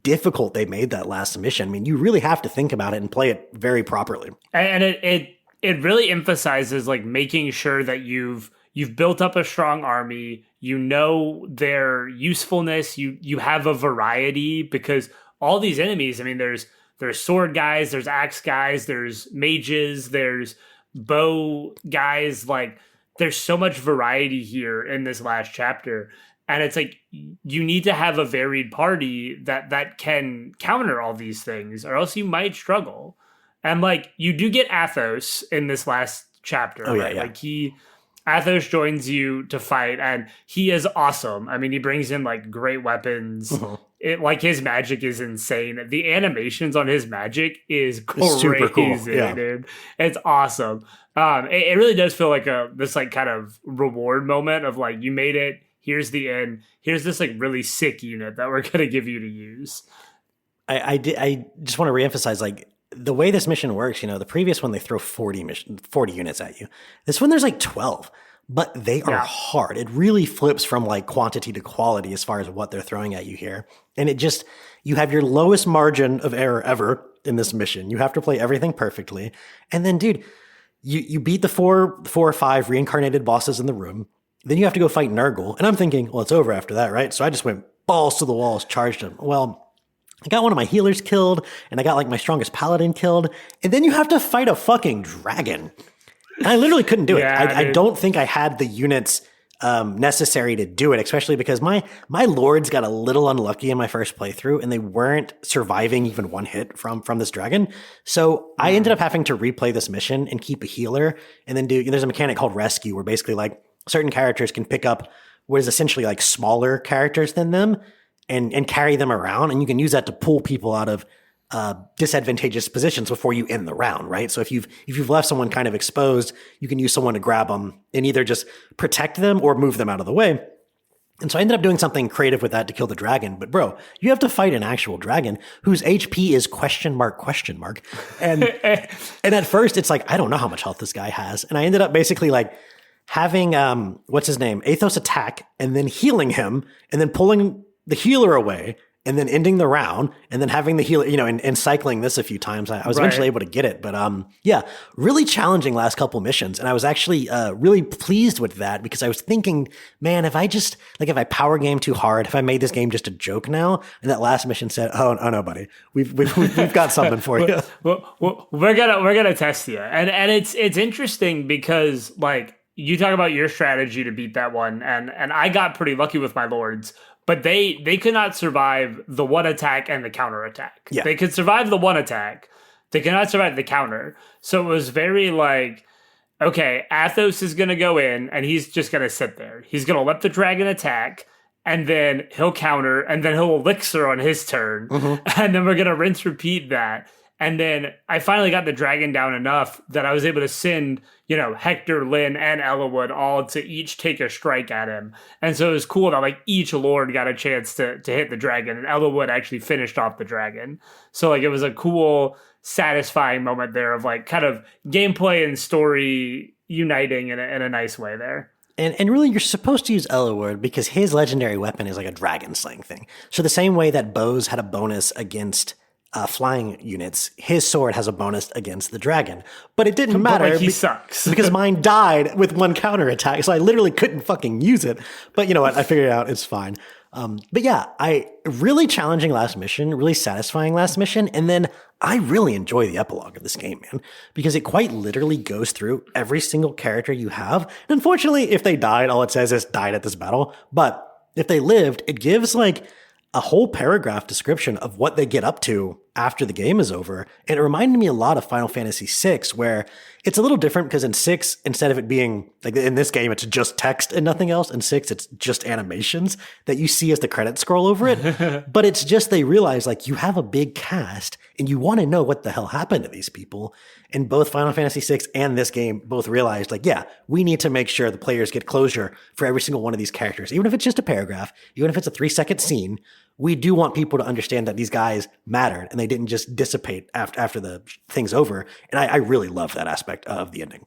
difficult they made that last mission. I mean, you really have to think about it and play it very properly. And it really emphasizes making sure that you've built up a strong army, their usefulness, you have a variety, because all these enemies, I mean, there's sword guys, there's axe guys, there's mages, there's bow guys, there's so much variety here in this last chapter. And it's you need to have a varied party that can counter all these things, or else you might struggle. And you do get Athos in this last chapter. Oh, right? Yeah. Athos joins you to fight, and he is awesome. I mean, he brings in great weapons. Mm-hmm. His magic is insane. The animations on his magic is crazy, super cool. Dude. It's awesome. It really does feel like this kind of reward moment of you made it. Here's the end. Here's this really sick unit that we're gonna give you to use. I just want to reemphasize the way this mission works. The previous one they throw 40 units at you. This one there's 12, but they are hard. It really flips from quantity to quality as far as what they're throwing at you here. And you have your lowest margin of error ever in this mission. You have to play everything perfectly, and then dude, you beat the four or five reincarnated bosses in the room. Then you have to go fight Nurgle. And I'm thinking, well, it's over after that, right? So I just went balls to the walls, charged him. Well, I got one of my healers killed, and I got my strongest paladin killed. And then you have to fight a fucking dragon. And I literally couldn't do it. I don't think I had the units necessary to do it, especially because my lords got a little unlucky in my first playthrough, and they weren't surviving even one hit from this dragon. So I ended up having to replay this mission and keep a healer, and then there's a mechanic called rescue where basically certain characters can pick up what is essentially smaller characters than them and carry them around. And you can use that to pull people out of disadvantageous positions before you end the round, right? So if you've left someone kind of exposed, you can use someone to grab them and either just protect them or move them out of the way. And so I ended up doing something creative with that to kill the dragon. But bro, you have to fight an actual dragon whose HP is ? And and at first it's I don't know how much health this guy has. And I ended up basically having what's his name, Athos attack, and then healing him, and then pulling the healer away, and then ending the round, and then having the healer, and cycling this a few times. I was eventually able to get it, but yeah, really challenging last couple missions, and I was actually really pleased with that because I was thinking, man, if I power game too hard, if I made this game just a joke now, and that last mission said, oh no, buddy, we've got something for you. Well, we're gonna test you, and it's interesting because like you talk about your strategy to beat that one, and I got pretty lucky with my lords. But they could not survive the one attack and the counter attack. Yeah. They could survive the one attack. They cannot survive the counter. So it was very like, okay, Athos is going to go in and he's just going to sit there. He's going to let the dragon attack and then he'll counter and then he'll elixir on his turn. Mm-hmm. And then we're going to rinse repeat that. And then I finally got the dragon down enough that I was able to send, Hector, Lynn, and Eliwood all to each take a strike at him. And so it was cool that like each lord got a chance to hit the dragon, and Eliwood actually finished off the dragon. So like it was a cool, satisfying moment there of like kind of gameplay and story uniting in a nice way there. And really, you're supposed to use Eliwood because his legendary weapon is like a dragon slaying thing. So the same way that bows had a bonus against flying units, his sword has a bonus against the dragon. But it didn't matter. Like he sucks. Because mine died with one counter attack, so I literally couldn't fucking use it. But you know what? I figured it out. It's fine. But yeah, really challenging last mission, really satisfying last mission. And then I really enjoy the epilogue of this game, man, because it quite literally goes through every single character you have. And unfortunately, if they died, all it says is died at this battle. But if they lived, it gives like a whole paragraph description of what they get up to after the game is over. And it reminded me a lot of Final Fantasy VI, where it's a little different because in 6, instead of it being like in this game, it's just text and nothing else. In 6, it's just animations that you see as the credits scroll over it. But it's just, they realize like you have a big cast and you want to know what the hell happened to these people. And both Final Fantasy VI and this game both realized like, yeah, we need to make sure the players get closure for every single one of these characters. Even if it's just a paragraph, even if it's a 3-second scene, we do want people to understand that these guys mattered and they didn't just dissipate after the thing's over. And I really love that aspect of the ending.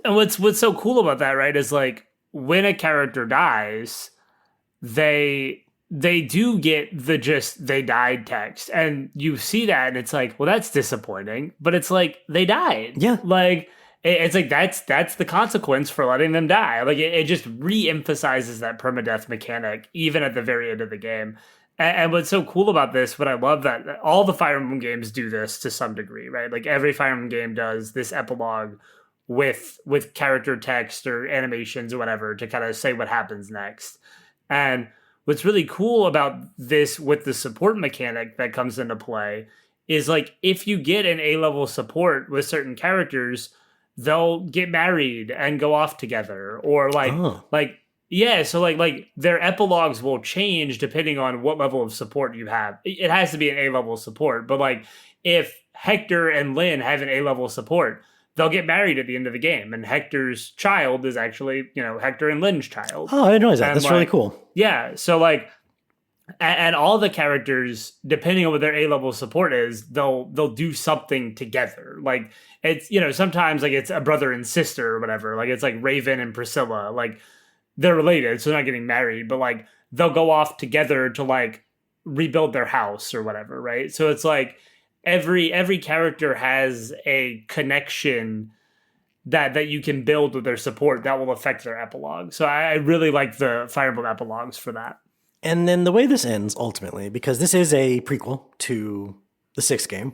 And what's so cool about that, right, is like when a character dies, they do get the just they died text. And you see that and it's like, well, that's disappointing. But it's like they died. Yeah. Like it's like that's the consequence for letting them die. Like it just re-emphasizes that permadeath mechanic even at the very end of the game. And what's so cool about this, what I love that all the Fire Emblem games do this to some degree, right? Like every Fire Emblem game does this epilogue with character text or animations or whatever to kind of say what happens next. And what's really cool about this with the support mechanic that comes into play is like if you get an A-level support with certain characters, they'll get married and go off together, or yeah, so like their epilogues will change depending on what level of support you have. It has to be an A-level support, but like if Hector and Lynn have an A-level support, they'll get married at the end of the game, and Hector's child is actually, Hector and Lynn's child. Oh, I didn't realize that. And that's really cool. Yeah, so like, and all the characters, depending on what their A-level support is, they'll do something together. Like it's, sometimes like it's a brother and sister or whatever. Like it's like Raven and Priscilla, like they're related, so they're not getting married, but like they'll go off together to like rebuild their house or whatever, right? So it's like every character has a connection that you can build with their support that will affect their epilogue. So I really like the Fire Emblem epilogues for that. And then the way this ends ultimately, because this is a prequel to the 6th game,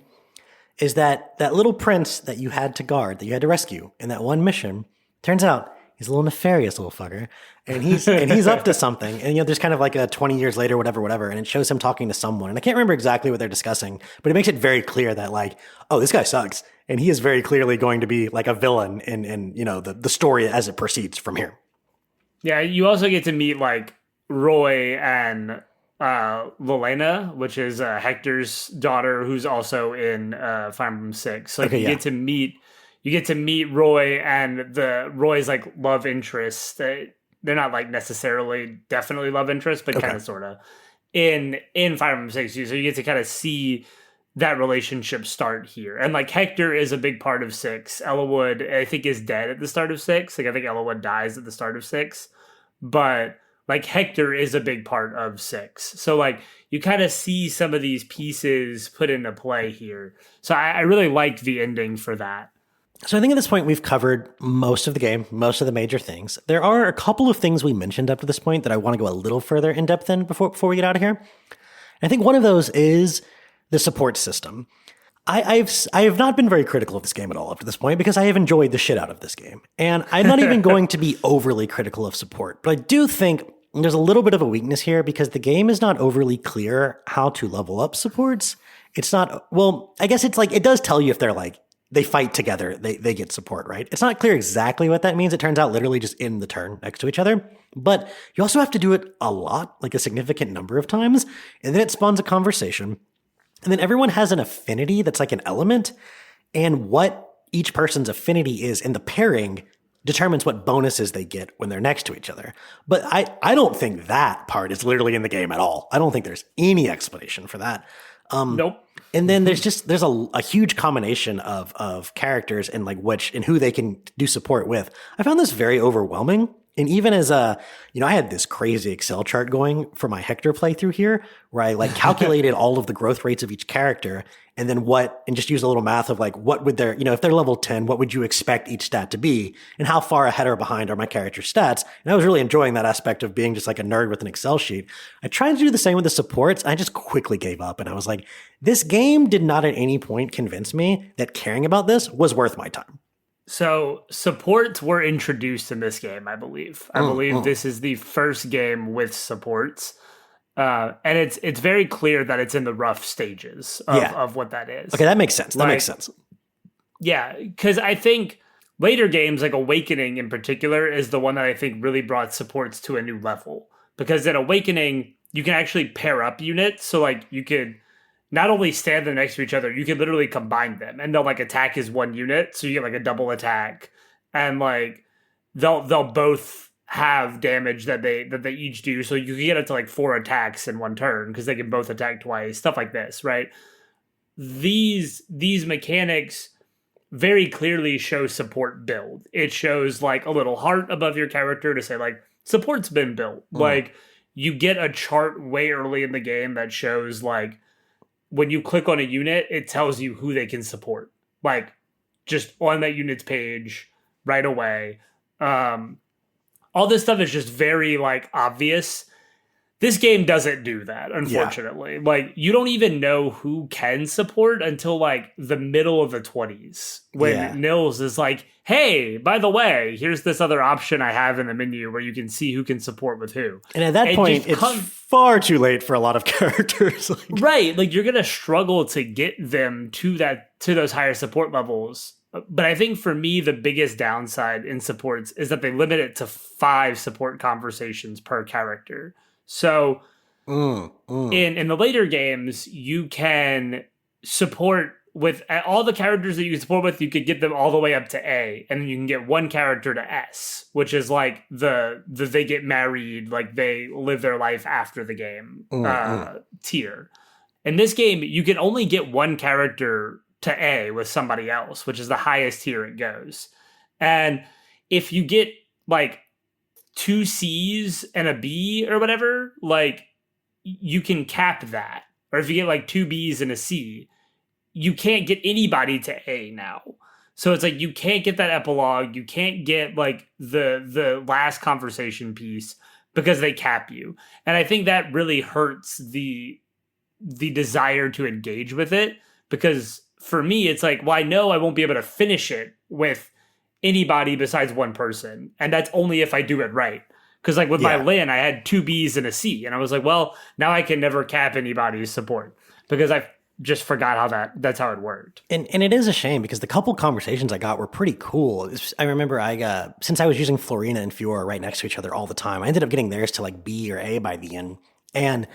is that little prince that you had to guard, that you had to rescue in that one mission, turns out he's a little nefarious little fucker, and he's up to something. And there's kind of like a 20 years later, whatever, and it shows him talking to someone. And I can't remember exactly what they're discussing, but it makes it very clear that like, oh, this guy sucks, and he is very clearly going to be like a villain in the story as it proceeds from here. Yeah, you also get to meet like Roy and Lelena, which is Hector's daughter, who's also in Fire Emblem 6. Like you get to meet Roy and Roy's like love interest. They're not like necessarily definitely love interest, but kind of sort of in Fire Emblem 6. So you get to kind of see that relationship start here. And like Hector is a big part of 6. Eliwood, I think, is dead at the start of 6. Like I think Eliwood dies at the start of 6. But like Hector is a big part of 6. So like you kind of see some of these pieces put into play here. So I really liked the ending for that. So I think at this point we've covered most of the game, most of the major things. There are a couple of things we mentioned up to this point that I want to go a little further in depth in before we get out of here. I think one of those is the support system. I have not been very critical of this game at all up to this point because I have enjoyed the shit out of this game. And I'm not even going to be overly critical of support, but I do think there's a little bit of a weakness here because the game is not overly clear how to level up supports. It's not, well, I guess it's like, it does tell you if they're like, they fight together, they get support, right? It's not clear exactly what that means. It turns out literally just in the turn next to each other. But you also have to do it a lot, like a significant number of times. And then it spawns a conversation. And then everyone has an affinity that's like an element. And what each person's affinity is in the pairing determines what bonuses they get when they're next to each other. But I don't think that part is literally in the game at all. I don't think there's any explanation for that. Nope. And then there's a huge combination of characters and like and who they can do support with. I found this very overwhelming. And even as I had this crazy Excel chart going for my Hector playthrough here, where I like calculated all of the growth rates of each character, and then just use a little math of like what would if they're level 10, what would you expect each stat to be, and how far ahead or behind are my character stats? And I was really enjoying that aspect of being just like a nerd with an Excel sheet. I tried to do the same with the supports. I just quickly gave up, and I was like, this game did not at any point convince me that caring about this was worth my time. So supports were introduced in this game, I believe. I believe this is the first game with supports. And it's very clear that it's in the rough stages of what that is. Okay, that makes sense. That makes sense. Yeah, because I think later games, like Awakening in particular, is the one that I think really brought supports to a new level. Because in Awakening, you can actually pair up units. So like you could not only stand them next to each other, you can literally combine them, and they'll like attack as one unit. So you get like a double attack, and like they'll both have damage that they each do. So you can get up to like 4 attacks in one turn because they can both attack twice. Stuff like this, right? These mechanics very clearly show support build. It shows like a little heart above your character to say like support's been built. Like you get a chart way early in the game that shows like, when you click on a unit, it tells you who they can support. Like, just on that unit's page right away. All this stuff is just very, like, obvious. This game doesn't do that, unfortunately. Yeah. Like, you don't even know who can support until, like, the middle of the 20s. When Nils is like, hey, by the way, here's this other option I have in the menu where you can see who can support with who. And at that point, it's far too late for a lot of characters. Right. Like, you're going to struggle to get them to those higher support levels. But I think for me, the biggest downside in supports is that they limit it to 5 support conversations per character. So in the later games, you can support with all the characters that you can support with, you could get them all the way up to A, and then you can get one character to S, which is like the they get married, like they live their life after the game tier. In this game, you can only get one character to A with somebody else, which is the highest tier it goes. And if you get like 2 C's and a B or whatever, like you can cap that. Or if you get like 2 B's and a C, you can't get anybody to A now. So it's like you can't get that epilogue, you can't get like the last conversation piece because they cap you. And I think that really hurts the desire to engage with it, because for me it's like, well, I know I won't be able to finish it with anybody besides one person, and that's only if I do it right. Because like with my Lin, I had 2 B's and a C, and I was like, well, now I can never cap anybody's support because I just forgot how that's how it worked. And it is a shame because the couple conversations I got were pretty cool. I remember since I was using Florina and Fiora right next to each other all the time, I ended up getting theirs to like B or A by the end. And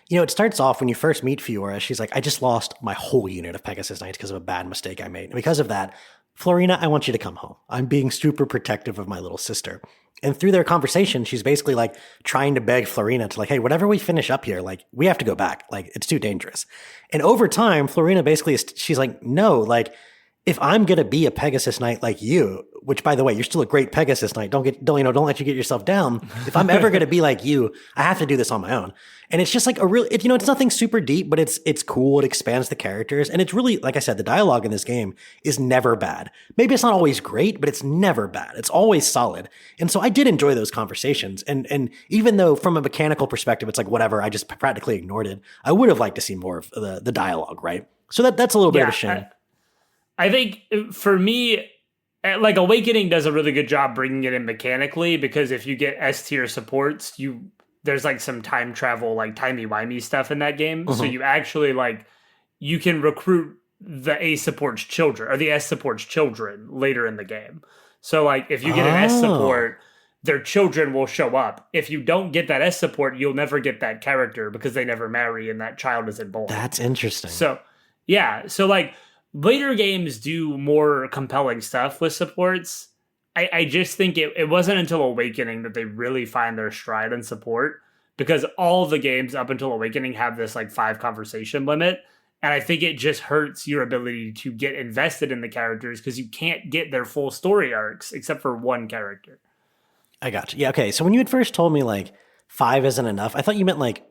it starts off when you first meet Fiora, she's like, I just lost my whole unit of Pegasus Knights because of a bad mistake I made. And because of that, Florina, I want you to come home. I'm being super protective of my little sister. And through their conversation, she's basically like trying to beg Florina to like, hey, whatever we finish up here, like we have to go back. Like it's too dangerous. And over time, Florina basically she's like, no, like if I'm gonna be a Pegasus Knight like you, which by the way, you're still a great Pegasus Knight. Don't let you get yourself down. If I'm ever gonna be like you, I have to do this on my own. And it's just like it's nothing super deep, but it's cool. It expands the characters, and it's really, like I said, the dialogue in this game is never bad. Maybe it's not always great, but it's never bad. It's always solid. And so I did enjoy those conversations. And even though from a mechanical perspective, it's like whatever, I just practically ignored it. I would have liked to see more of the dialogue, right? So that's a little bit of a shame. I think for me, like Awakening does a really good job bringing it in mechanically, because if you get S tier supports, there's like some time travel, like timey-wimey stuff in that game. So you actually you can recruit the A support's children or the S support's children later in the game. So like if you get an S support, their children will show up. If you don't get that S support, you'll never get that character because they never marry and that child isn't born. That's interesting. So yeah. So like later games do more compelling stuff with supports. I just think it wasn't until Awakening that they really find their stride in support, because all the games up until Awakening have this like 5 conversation limit. And I think it just hurts your ability to get invested in the characters because you can't get their full story arcs except for one character. I got you. Yeah, okay. So when you had first told me like 5 isn't enough, I thought you meant like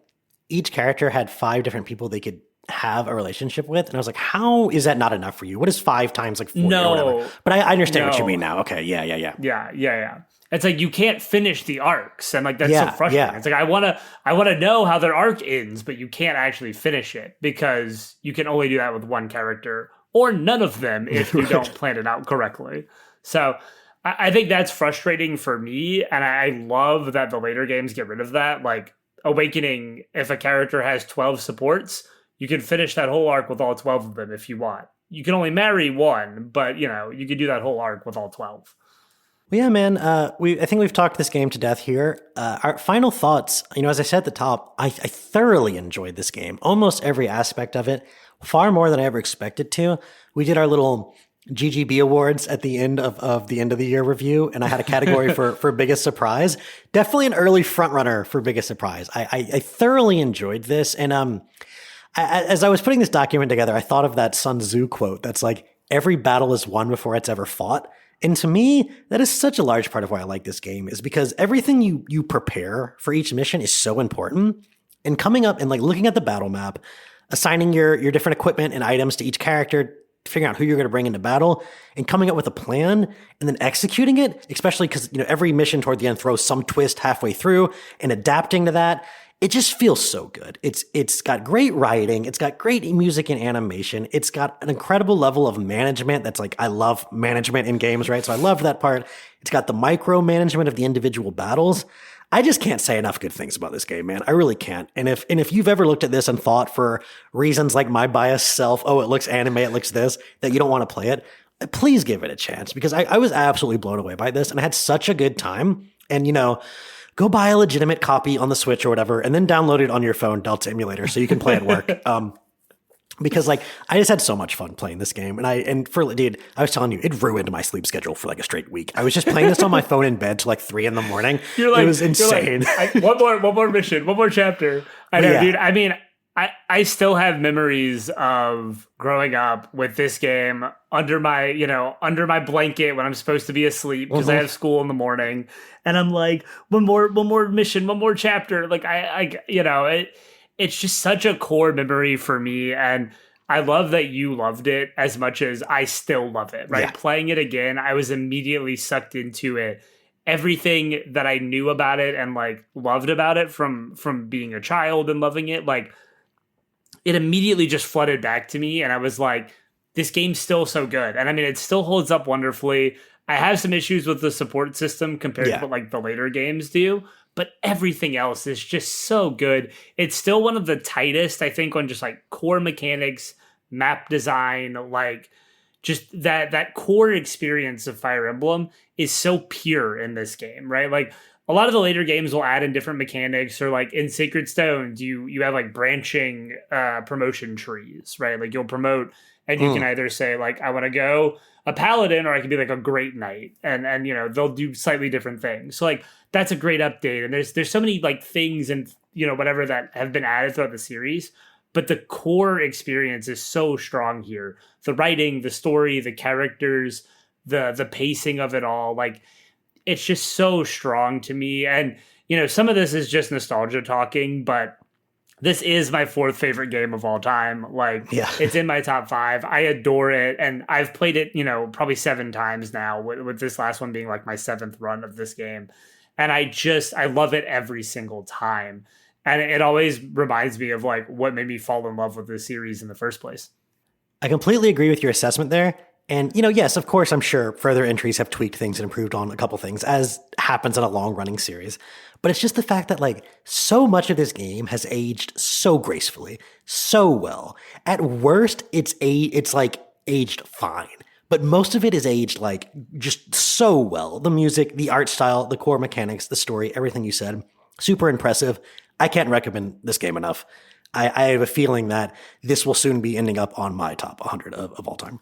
each character had 5 different people they could have a relationship with, and I was like, how is that not enough for you? What is 5 times like 40 or whatever? But I understand what you mean now. Okay, yeah. It's like you can't finish the arcs, and like that's so frustrating. It's like I wanna know how their arc ends, but you can't actually finish it because you can only do that with one character or none of them if you don't plan it out correctly. So I think that's frustrating for me, and I love that the later games get rid of that. Like Awakening, if a character has 12 supports, you can finish that whole arc with all 12 of them if you want. You can only marry one, but you could do that whole arc with all 12. Well, yeah, man. I think we've talked this game to death here. Our final thoughts, as I said at the top, I thoroughly enjoyed this game. Almost every aspect of it, far more than I ever expected to. We did our little GGB awards at the end of the end of the year review, and I had a category for biggest surprise. Definitely an early front runner for biggest surprise. I thoroughly enjoyed this, and as I was putting this document together, I thought of that Sun Tzu quote that's like, every battle is won before it's ever fought. And to me, that is such a large part of why I like this game, is because everything you prepare for each mission is so important. And coming up and like looking at the battle map, assigning your different equipment and items to each character, figuring out who you're going to bring into battle, and coming up with a plan and then executing it, especially because every mission toward the end throws some twist halfway through, and adapting to that. It just feels so good. It's got great writing. It's got great music and animation. It's got an incredible level of management. That's like, I love management in games, right? So I love that part. It's got the micromanagement of the individual battles. I just can't say enough good things about this game, man. I really can't. And if you've ever looked at this and thought for reasons like my biased self, oh, it looks anime, it looks this, that you don't want to play it, please give it a chance, because I was absolutely blown away by this and I had such a good time. And go buy a legitimate copy on the Switch or whatever, and then download it on your phone, Delta Emulator, so you can play at work. Because I just had so much fun playing this game, and I was telling you, it ruined my sleep schedule for like a straight week. I was just playing this on my phone in bed till like 3 a.m. It was insane. One more mission, one more chapter. I know, dude. I mean, I still have memories of growing up with this game under my blanket when I'm supposed to be asleep because I have school in the morning, and I'm like, one more mission, one more chapter. Like it's just such a core memory for me, and I love that you loved it as much as I still love it. Right, Playing it again, I was immediately sucked into it. Everything that I knew about it and like loved about it from being a child and loving it, like, it immediately just flooded back to me, and I was like, this game's still so good. And I mean, it still holds up wonderfully. I have some issues with the support system compared to what like the later games do, but everything else is just so good. It's still one of the tightest, I think, on just like core mechanics, map design, like just that core experience of Fire Emblem is so pure in this game, right? Like a lot of the later games will add in different mechanics, or like in Sacred Stones, you have like branching promotion trees, right? Like you'll promote and you can either say like, I want to go a paladin, or I can be like a great knight, and they'll do slightly different things. So like that's a great update, and there's so many like things and whatever that have been added throughout the series, but the core experience is so strong here. The writing, the story, the characters, the pacing of it all, like it's just so strong to me. And some of this is just nostalgia talking, but this is my fourth favorite game of all time. Like, yeah. It's in my top 5. I adore it. And I've played it, probably 7 times now, with this last one being like my 7th run of this game. And I love it every single time. And it always reminds me of like what made me fall in love with this series in the first place. I completely agree with your assessment there. And, yes, of course, I'm sure further entries have tweaked things and improved on a couple things, as happens in a long-running series. But it's just the fact that, like, so much of this game has aged so gracefully, so well. At worst, it's like, aged fine. But most of it is aged, like, just so well. The music, the art style, the core mechanics, the story, everything you said. Super impressive. I can't recommend this game enough. I have a feeling that this will soon be ending up on my top 100 of all time.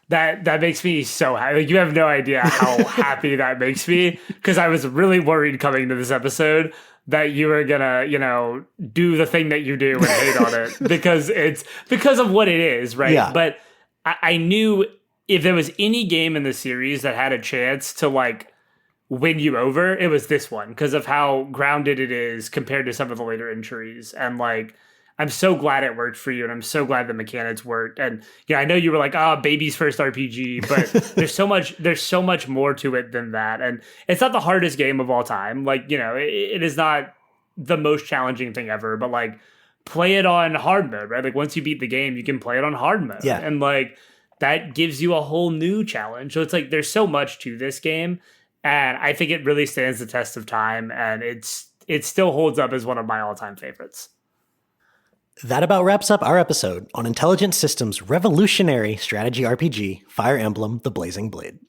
That makes me so happy. Like, you have no idea how happy that makes me, because I was really worried coming to this episode that you were gonna, do the thing that you do and hate on it because of what it is, right? Yeah. But I knew if there was any game in the series that had a chance to like win you over, it was this one, because of how grounded it is compared to some of the later entries. And like, I'm so glad it worked for you, and I'm so glad the mechanics worked. And I know you were like, baby's first RPG, but there's so much more to it than that. And it's not the hardest game of all time. Like, it is not the most challenging thing ever, but like, play it on hard mode, right? Like, once you beat the game, you can play it on hard mode. Yeah. And like, that gives you a whole new challenge. So it's like, there's so much to this game, and I think it really stands the test of time, and it still holds up as one of my all-time favorites. That about wraps up our episode on Intelligent Systems' revolutionary strategy RPG, Fire Emblem: The Blazing Blade.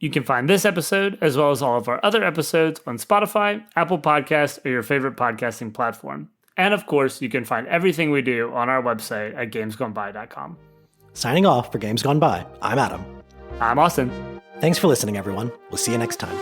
You can find this episode, as well as all of our other episodes, on Spotify, Apple Podcasts, or your favorite podcasting platform. And of course, you can find everything we do on our website at gamesgoneby.com. Signing off for Games Gone By, I'm Adam. I'm Austin. Thanks for listening, everyone. We'll see you next time.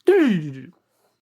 Do